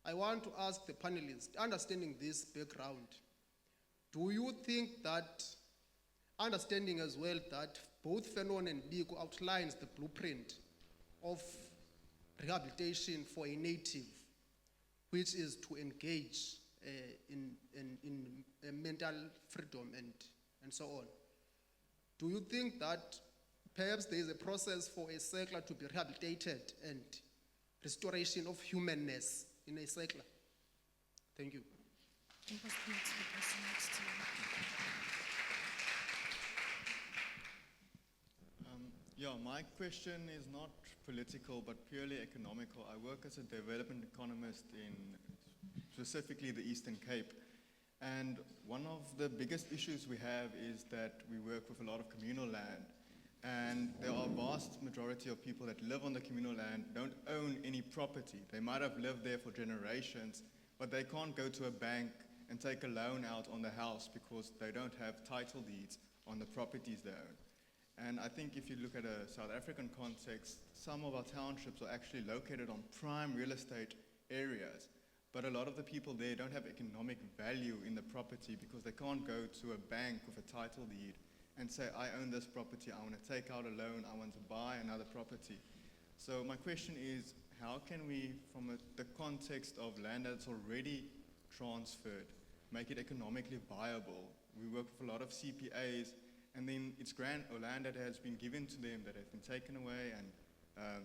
I want to ask the panelists, understanding this background, do you think that, understanding as well that both Fanon and Biko outlines the blueprint of rehabilitation for a native, which is to engage in mental freedom and so on. Do you think that perhaps there is a process for a settler to be rehabilitated and restoration of humanness in a settler? Thank you. Yeah, my question is not political, but purely economical. I work as a development economist in specifically the Eastern Cape. And one of the biggest issues we have is that we work with a lot of communal land. And there are a vast majority of people that live on the communal land, don't own any property. They might have lived there for generations, but they can't go to a bank and take a loan out on the house because they don't have title deeds on the properties they own. And I think if you look at a South African context, some of our townships are actually located on prime real estate areas. But a lot of the people there don't have economic value in the property because they can't go to a bank with a title deed and say, I own this property, I want to take out a loan, I want to buy another property. So my question is, how can we, from the context of land that's already transferred, make it economically viable? We work with a lot of CPAs, and then it's land that has been given to them, that has been taken away, and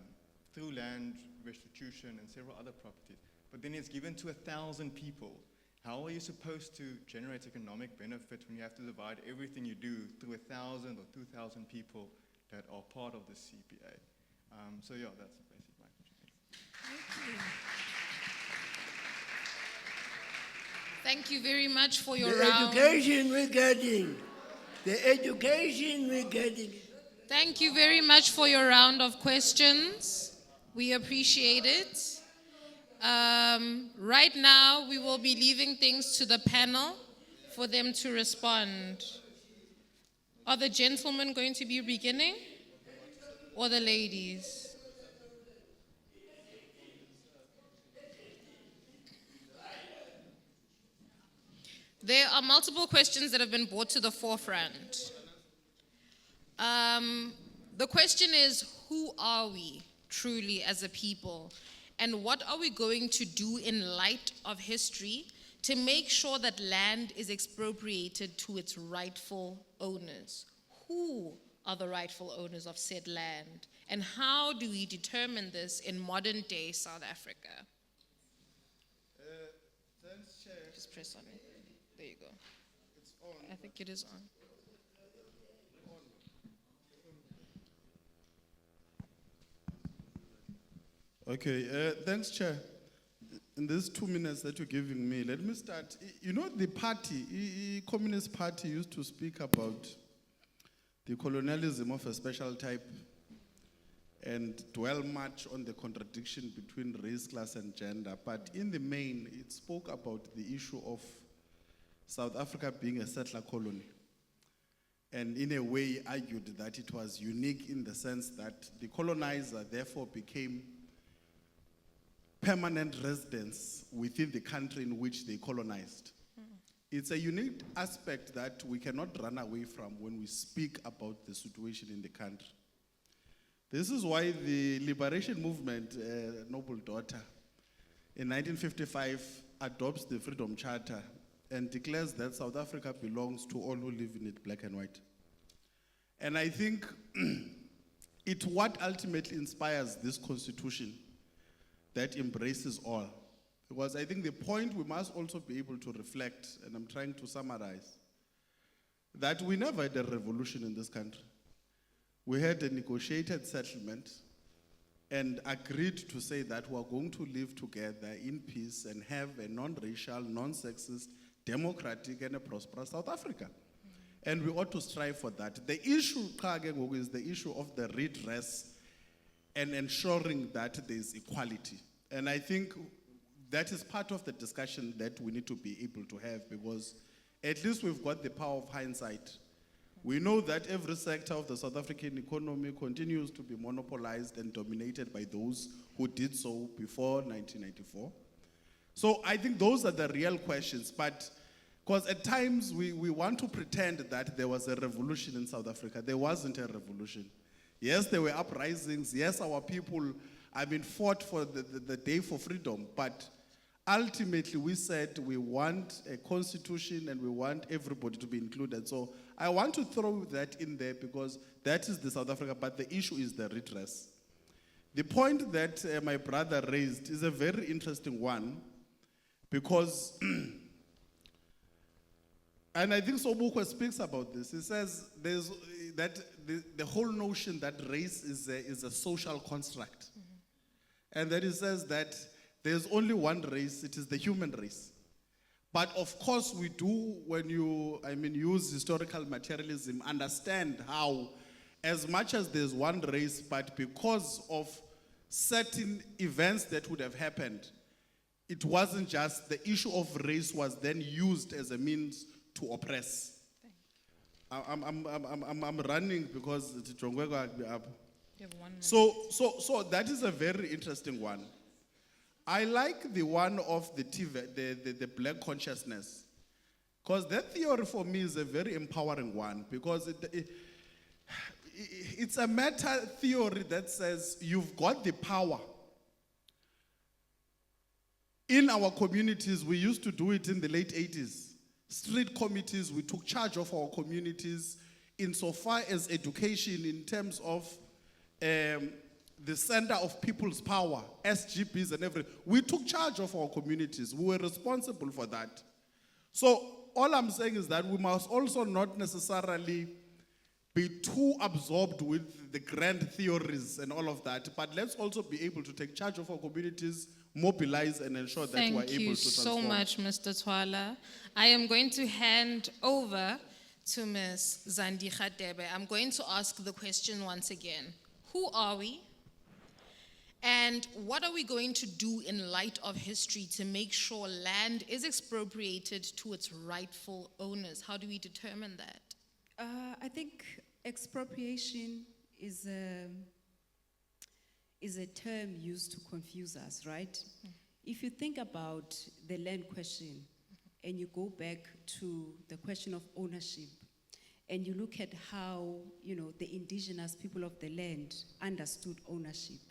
through land restitution and several other properties. But then it's given to 1,000 people. How are you supposed to generate economic benefit when you have to divide everything you do through 1,000 or 2,000 people that are part of the CPA. So yeah, that's basically my question. Thank you very much for your The round. education we're getting. The education we're getting. Thank you very much for your round of questions. We appreciate it. Right now, we will be leaving things to the panel for them to respond. Are the gentlemen going to be beginning or the ladies? There are multiple questions that have been brought to the forefront. The question is, who are we truly as a people? And what are we going to do in light of history to make sure that land is expropriated to its rightful owners? Who are the rightful owners of said land? And how do we determine this in modern day South Africa? Thanks, Chair. Just press on it. There you go. It's on. I think it is on. Okay, thanks, Chair. In these 2 minutes that you're giving me, let me start. You know, the party, Communist Party used to speak about the colonialism of a special type and dwell much on the contradiction between race, class, and gender. But in the main, it spoke about the issue of South Africa being a settler colony. And in a way, argued that it was unique in the sense that the colonizer therefore became permanent residents within the country in which they colonized. It's a unique aspect that we cannot run away from when we speak about the situation in the country. This is why the liberation movement, Noble Daughter, in 1955 adopts the Freedom Charter and declares that South Africa belongs to all who live in it, black and white. And I think it's what ultimately inspires this constitution that embraces all. Because I think the point we must also be able to reflect, and I'm trying to summarize, that we never had a revolution in this country. We had a negotiated settlement and agreed to say that we're going to live together in peace and have a non-racial, non-sexist, democratic, and a prosperous South Africa. And we ought to strive for that. The issue, is the issue of the redress and ensuring that there's equality. And I think that is part of the discussion that we need to be able to have, because at least we've got the power of hindsight. We know that every sector of the South African economy continues to be monopolized and dominated by those who did so before 1994. So I think those are the real questions, but because at times we want to pretend that there was a revolution in South Africa. There wasn't a revolution. Yes, there were uprisings. Yes, our people, fought for the day for freedom. But ultimately, we said we want a constitution and we want everybody to be included. So I want to throw that in there because that is the South Africa, but the issue is the redress. The point that my brother raised is a very interesting one because, and I think Sobukwe speaks about this. He says there's that the whole notion that race is a social construct. Mm-hmm. And that he says that there's only one race, it is the human race. But of course we do, when you, use historical materialism, understand how as much as there's one race, but because of certain events that would have happened, it wasn't just, the issue of race was then used as a means to oppress. I'm running because it's up. So that is a very interesting one. I like the one of the black consciousness, because that theory for me is a very empowering one, because it's a meta theory that says you've got the power. In our communities, we used to do it in the late 80s. Street committees, we took charge of our communities insofar as education in terms of the center of people's power, SGPs and everything. We took charge of our communities. We were responsible for that. So all I'm saying is that we must also not necessarily be too absorbed with the grand theories and all of that, but let's also be able to take charge of our communities, mobilize and ensure that we're Thank able you to so transform. much, Mr. Twala. I am going to hand over to Ms. Zandi Khatebe. I'm going to ask the question once again. Who are we? And what are we going to do in light of history to make sure land is expropriated to its rightful owners? How do we determine that? I think expropriation is a term used to confuse us, right? If you think about the land question and you go back to the question of ownership and you look at how, the indigenous people of the land understood ownership,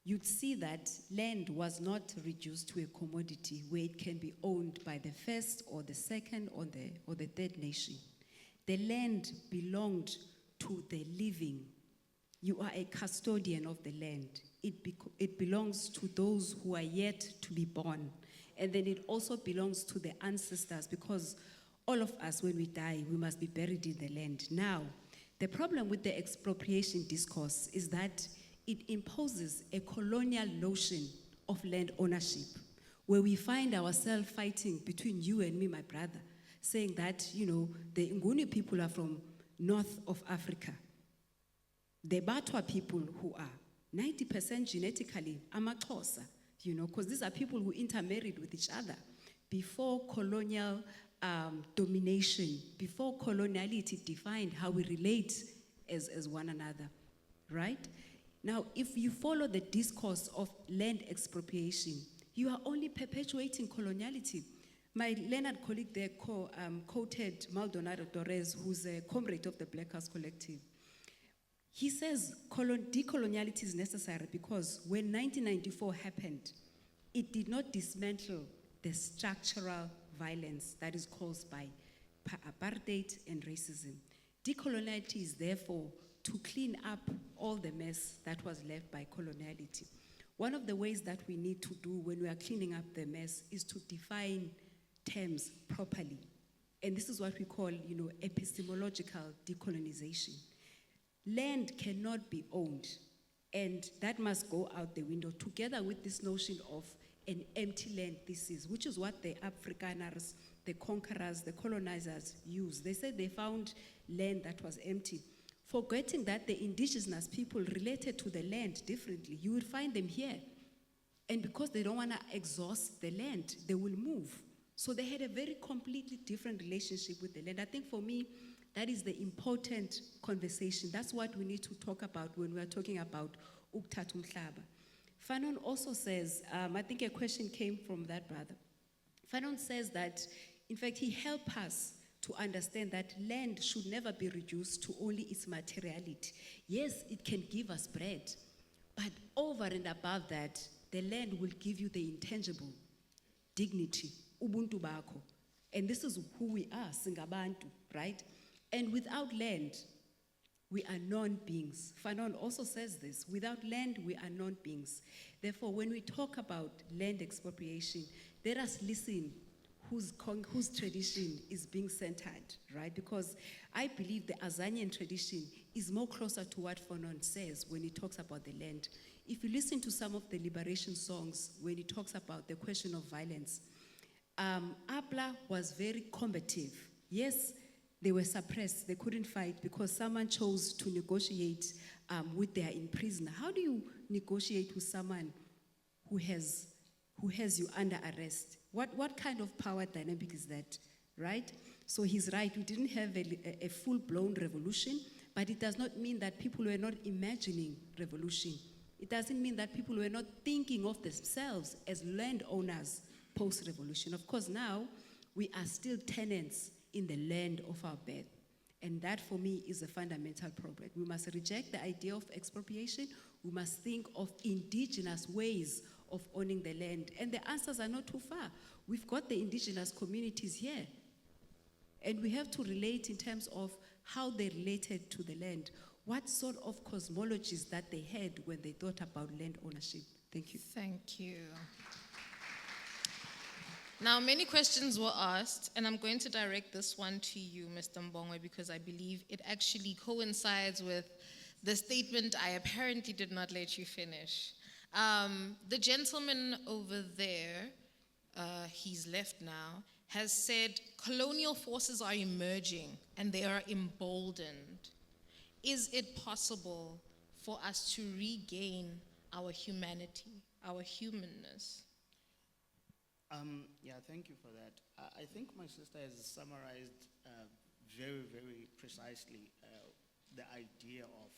you'd see that land was not reduced to a commodity where it can be owned by the first or the second or the third nation. The land belonged to the living. You are a custodian of the land. It belongs to those who are yet to be born. And then it also belongs to the ancestors, because all of us, when we die, we must be buried in the land. Now, the problem with the expropriation discourse is that it imposes a colonial notion of land ownership, where we find ourselves fighting between you and me, my brother, saying that, the Nguni people are from north of Africa. The Batwa people who are 90% genetically Amaxhosa, because these are people who intermarried with each other before colonial domination, before coloniality defined how we relate as one another, right? Now, if you follow the discourse of land expropriation, you are only perpetuating coloniality. My Leonard colleague there quoted Maldonado Torres, who's a comrade of the Black House Collective. He says decoloniality is necessary because when 1994 happened, it did not dismantle the structural violence that is caused by apartheid and racism. Decoloniality is therefore to clean up all the mess that was left by coloniality. One of the ways that we need to do when we are cleaning up the mess is to define terms properly. And this is what we call, epistemological decolonization. Land cannot be owned, and that must go out the window, together with this notion of an empty land thesis, which is what the Afrikaners, the conquerors, the colonizers used. They said they found land that was empty, forgetting that the indigenous people related to the land differently. You will find them here. And because they don't want to exhaust the land, they will move. So they had a very completely different relationship with the land. I think for me, that is the important conversation. That's what we need to talk about when we are talking about Ukuthatha Umhlaba. Fanon also says, I think a question came from that brother. Fanon says that, in fact, he helped us to understand that land should never be reduced to only its materiality. Yes, it can give us bread, but over and above that, the land will give you the intangible dignity, ubuntu bakho. And this is who we are, singabantu, right? And without land, we are non-beings. Fanon also says this, without land, we are non-beings. Therefore, when we talk about land expropriation, let us listen whose tradition is being centered, right? Because I believe the Azanian tradition is more closer to what Fanon says when he talks about the land. If you listen to some of the liberation songs, when he talks about the question of violence, Abla was very combative. Yes, they were suppressed, they couldn't fight because someone chose to negotiate with their imprisonor. How do you negotiate with someone who has you under arrest? What kind of power dynamic is that, right? So he's right, we didn't have a full-blown revolution, but it does not mean that people were not imagining revolution. It doesn't mean that people were not thinking of themselves as landowners post-revolution. Of course, now we are still tenants in the land of our birth. And that, for me, is a fundamental problem. We must reject the idea of expropriation. We must think of indigenous ways of owning the land. And the answers are not too far. We've got the indigenous communities here. And we have to relate in terms of how they related to the land. What sort of cosmologies that they had when they thought about land ownership. Thank you. Thank you. Now, many questions were asked, and I'm going to direct this one to you, Mr. Mbongwe, because I believe it actually coincides with the statement I apparently did not let you finish. The gentleman over there, he's left now, has said colonial forces are emerging and they are emboldened. Is it possible for us to regain our humanity, our humanness? Yeah, thank you for that. I think my sister has summarized very, very precisely the idea of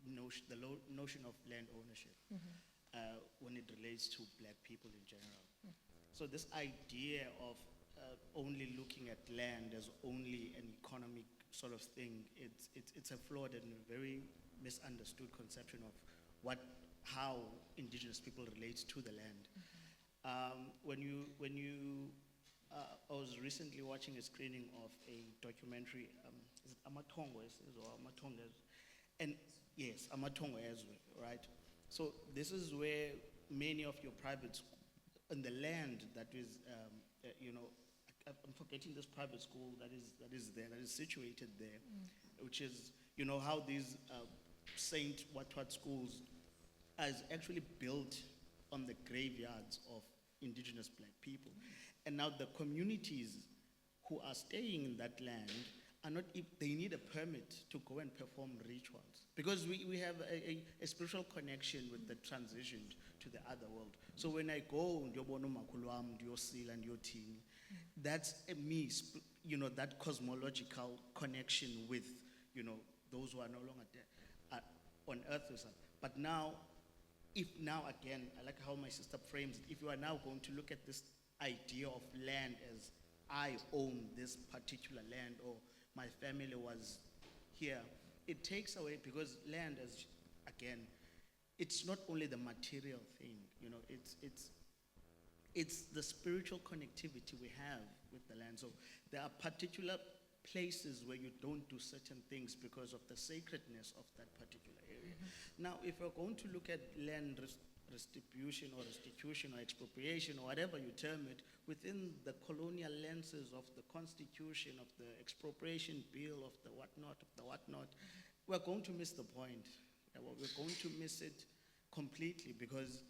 notion of land ownership when it relates to black people in general. So this idea of only looking at land as only an economic sort of thing, it's a flawed and very misunderstood conception of how indigenous people relate to the land. I was recently watching a screening of a documentary, is it Amathongwe or Amathonges? And yes, Amathongwe as well, right? So this is where many of your private, and the land that is, I'm forgetting this private school that is situated there, which is, how these Saint what schools is actually built on the graveyards of indigenous black people. And now the communities who are staying in that land are not, they need a permit to go and perform rituals. Because we have a spiritual connection with the transition to the other world. So when I go, that's me, that cosmological connection with, those who are no longer there, on earth. But now, again, I like how my sister frames it, if you are now going to look at this idea of land as I own this particular land or my family was here, it takes away, because land is, again, it's not only the material thing, it's the spiritual connectivity we have with the land. So there are particular places where you don't do certain things because of the sacredness of that particular area. Now, if we're going to look at land restitution or restitution or expropriation or whatever you term it, within the colonial lenses of the constitution, of the expropriation bill, of the whatnot, we're going to miss the point. We're going to miss it completely, because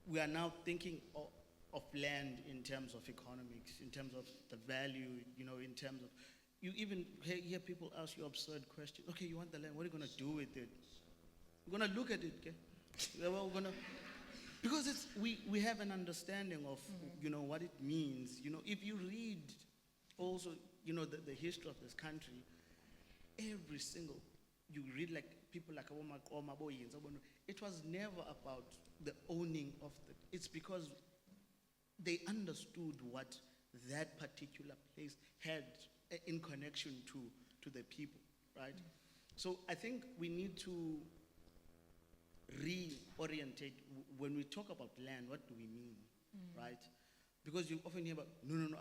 we are now thinking of land in terms of economics, in terms of the value, in terms of, you even hear people ask you absurd questions. Okay, you want the land, what are you going to do with it? We're going to look at it, okay? We're gonna, because we have an understanding of, what it means. If you read also, the history of this country, every single, you read like people like it was never about the owning of it's because they understood what that particular place had in connection to the people, right? So I think we need to reorientate. When we talk about land, what do we mean, right? Because you often hear about, no,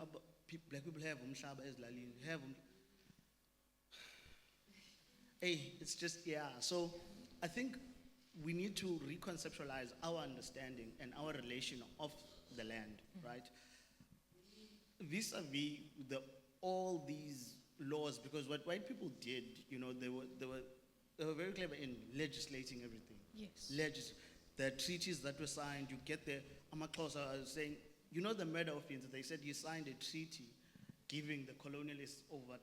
black people have umhlaba ezilalini, have hey, it's just, yeah. So I think we need to reconceptualize our understanding and our relation of the land, right? Vis-a-vis all these laws, because what white people did, they were very clever in legislating everything. Yes. The treaties that were signed, you get the Amaxhosa saying, the murder offense, they said you signed a treaty giving the colonialists over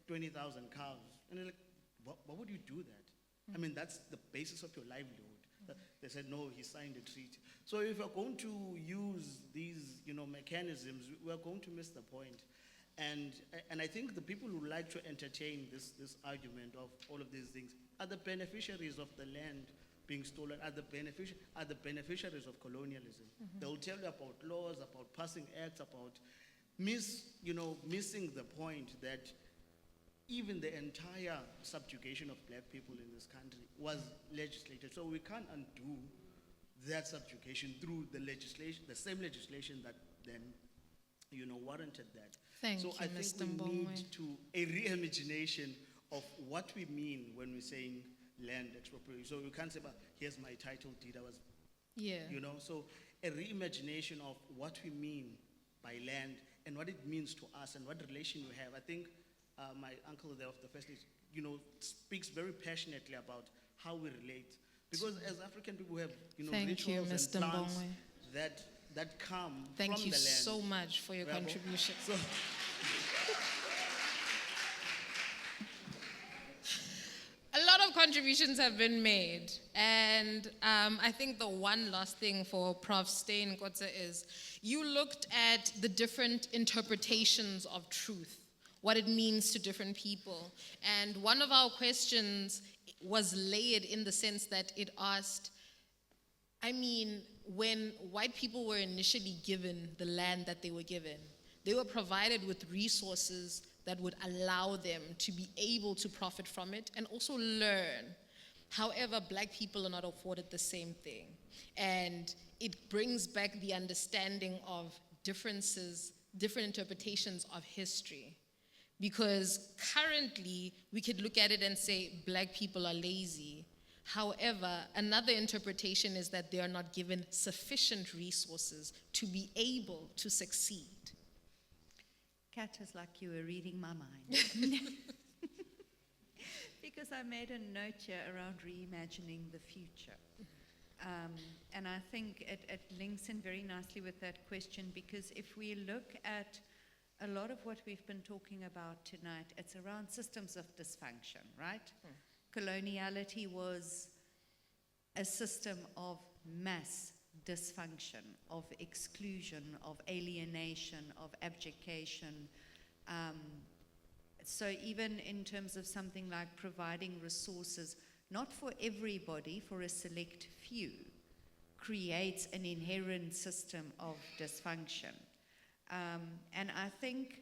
20,000 cows. And they're like, why would you do that? I mean, that's the basis of your livelihood. They said, no, he signed a treaty. So if we're going to use these, mechanisms, we're going to miss the point. And I think the people who like to entertain this argument of all of these things are the beneficiaries of the land being stolen, are the beneficiaries of colonialism. They'll tell you about laws, about passing acts, about missing the point that even the entire subjugation of black people in this country was legislated. So we can't undo that subjugation through the legislation, the same legislation that then, warranted that. Thank you, I think Mr. we Mbongwe. need a reimagination of what we mean when we're saying land expropriation. So we can't say, here's my title deed. Yeah. So a reimagination of what we mean by land and what it means to us and what relation we have. I think my uncle there of the first is, speaks very passionately about how we relate. Because as African people, we have, Thank you, rituals Mr. and plants Mbongwe. that come Thank from you the land. so much for your Yabo. contribution. So, a lot of contributions have been made, and I think the one last thing for Prof. Steyn Kotze is you looked at the different interpretations of truth, what it means to different people. And one of our questions was layered in the sense that it asked, when white people were initially given the land that they were provided with resources that would allow them to be able to profit from it and also learn. However, black people are not afforded the same thing. And it brings back the understanding of differences, different interpretations of history. Because currently, we could look at it and say, black people are lazy. However, another interpretation is that they are not given sufficient resources to be able to succeed. Kat, it's like you were reading my mind. Because I made a note here around reimagining the future. And I think it links in very nicely with that question, because if we look at a lot of what we've been talking about tonight, it's around systems of dysfunction, right? Coloniality was a system of mass dysfunction, of exclusion, of alienation, of abdication. So even in terms of something like providing resources, not for everybody, for a select few, creates an inherent system of dysfunction. And I think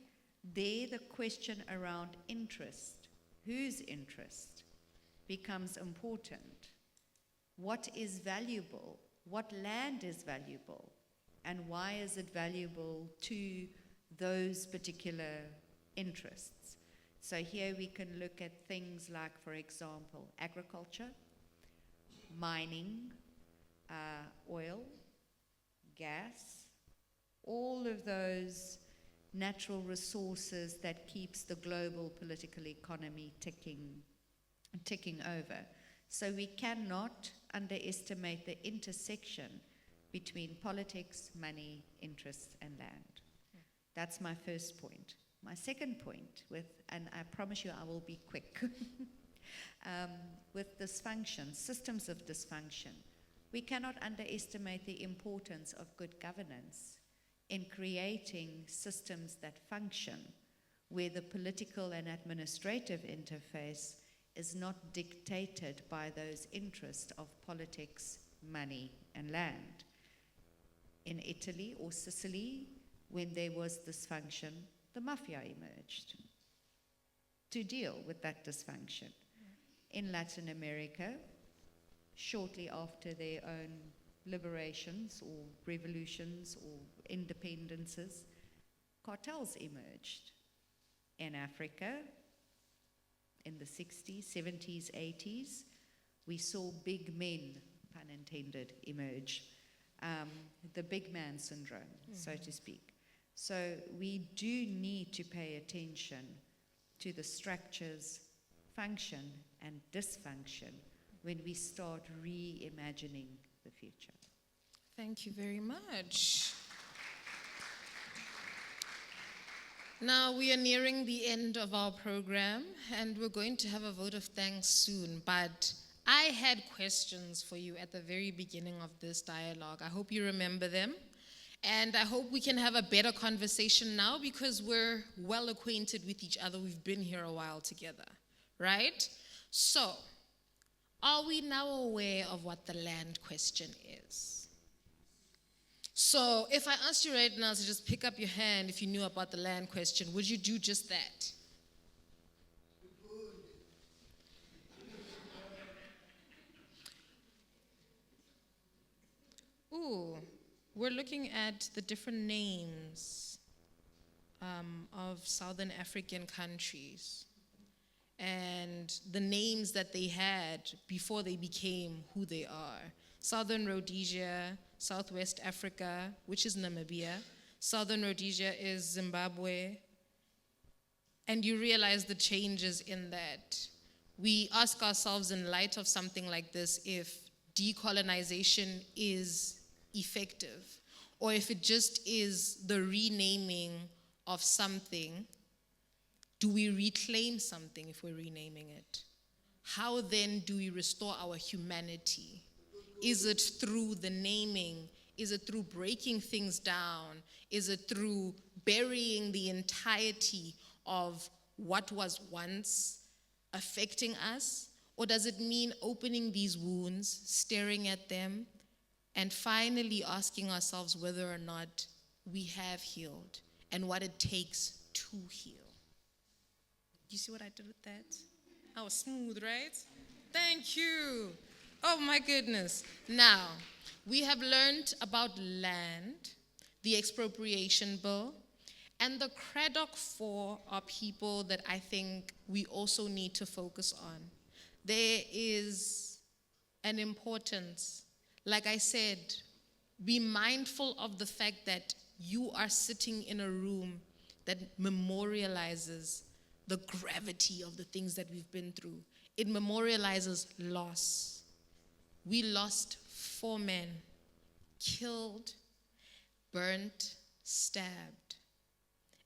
there the question around interest, whose interest, becomes important. What is valuable? What land is valuable? And why is it valuable to those particular interests? So here we can look at things like, for example, agriculture, mining, oil, gas, all of those natural resources that keeps the global political economy ticking over. So we cannot underestimate the intersection between politics, money, interests, and land. That's my first point. My second point, and I promise you I will be quick, with dysfunction, systems of dysfunction, we cannot underestimate the importance of good governance in creating systems that function, where the political and administrative interface is not dictated by those interests of politics, money, and land. In Italy or Sicily, when there was dysfunction, the mafia emerged to deal with that dysfunction. In Latin America, shortly after their own liberations or revolutions or independences, cartels emerged. In Africa, in the 60s, 70s, 80s, we saw big men, pun intended, emerge. The big man syndrome, so to speak. So we do need to pay attention to the structures, function, and dysfunction when we start reimagining the future. Thank you very much. Now we are nearing the end of our program, and we're going to have a vote of thanks soon, but I had questions for you at the very beginning of this dialogue. I hope you remember them, and I hope we can have a better conversation now because we're well acquainted with each other. We've been here a while together, right? So, are we now aware of what the land question is? So, if I asked you right now to just pick up your hand if you knew about the land question, would you do just that? Ooh, we're looking at the different names of Southern African countries and the names that they had before they became who they are. Southern Rhodesia, Southwest Africa, which is Namibia, Southern Rhodesia is Zimbabwe, and you realize the changes in that. We ask ourselves in light of something like this if decolonization is effective, or if it just is the renaming of something. Do we reclaim something if we're renaming it? How then do we restore our humanity? Is it through the naming? Is it through breaking things down? Is it through burying the entirety of what was once affecting us? Or does it mean opening these wounds, staring at them, and finally asking ourselves whether or not we have healed and what it takes to heal? You see what I did with that? I was smooth, right? Thank you. Oh my goodness. Now, we have learned about land, the expropriation bill, and the Craddock Four are people that I think we also need to focus on. There is an importance. Like I said, be mindful of the fact that you are sitting in a room that memorializes the gravity of the things that we've been through. It memorializes loss. We lost 4 men, killed, burnt, stabbed.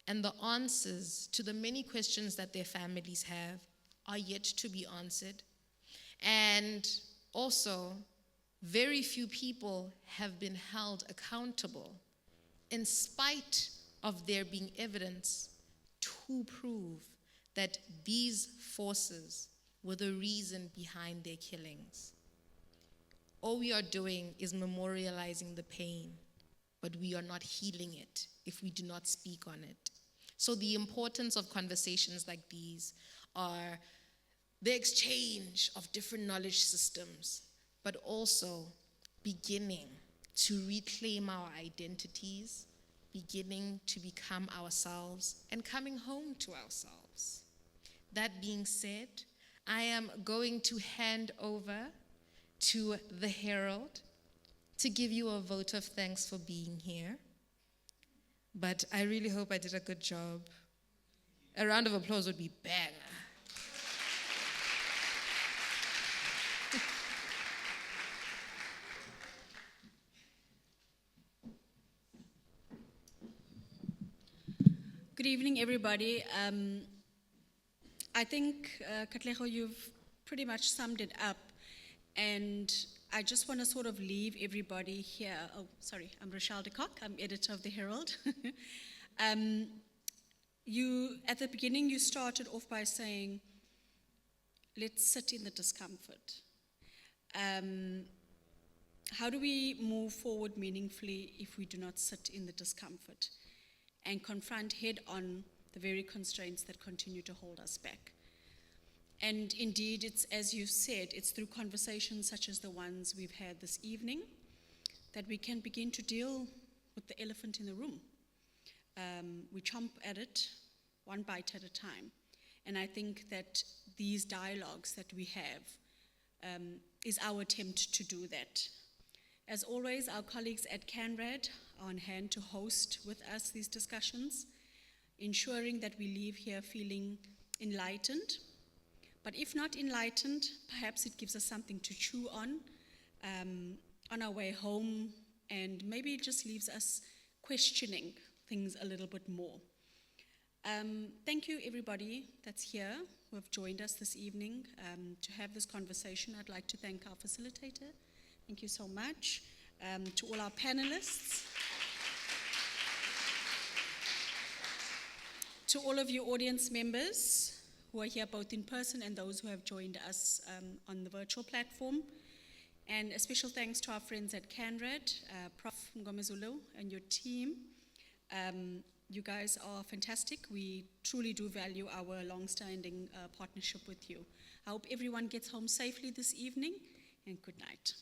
And the answers to the many questions that their families have are yet to be answered. And also, very few people have been held accountable in spite of there being evidence to prove that these forces were the reason behind their killings. All we are doing is memorializing the pain, but we are not healing it if we do not speak on it. So the importance of conversations like these are the exchange of different knowledge systems, but also beginning to reclaim our identities, beginning to become ourselves, and coming home to ourselves. That being said, I am going to hand over to the Herald to give you a vote of thanks for being here. But I really hope I did a good job. A round of applause would be banger. Good evening, everybody. I think, Katlego, you've pretty much summed it up. And I just want to sort of leave everybody here. Oh, sorry, I'm Rochelle de Kock. I'm editor of the Herald. At the beginning, you started off by saying, let's sit in the discomfort. How do we move forward meaningfully if we do not sit in the discomfort and confront head-on the very constraints that continue to hold us back? And indeed, it's, as you said, it's through conversations such as the ones we've had this evening that we can begin to deal with the elephant in the room. We chomp at it one bite at a time. And I think that these dialogues that we have is our attempt to do that. As always, our colleagues at CANRAD are on hand to host with us these discussions, ensuring that we leave here feeling enlightened. But if not enlightened, perhaps it gives us something to chew on our way home, and maybe it just leaves us questioning things a little bit more. Thank you, everybody that's here who have joined us this evening to have this conversation. I'd like to thank our facilitator. Thank you so much. To all our panelists. To all of you audience members who are here both in person and those who have joined us on the virtual platform. And a special thanks to our friends at CANRAD, Prof. Ngomezulu and your team. You guys are fantastic. We truly do value our long-standing partnership with you. I hope everyone gets home safely this evening, and good night.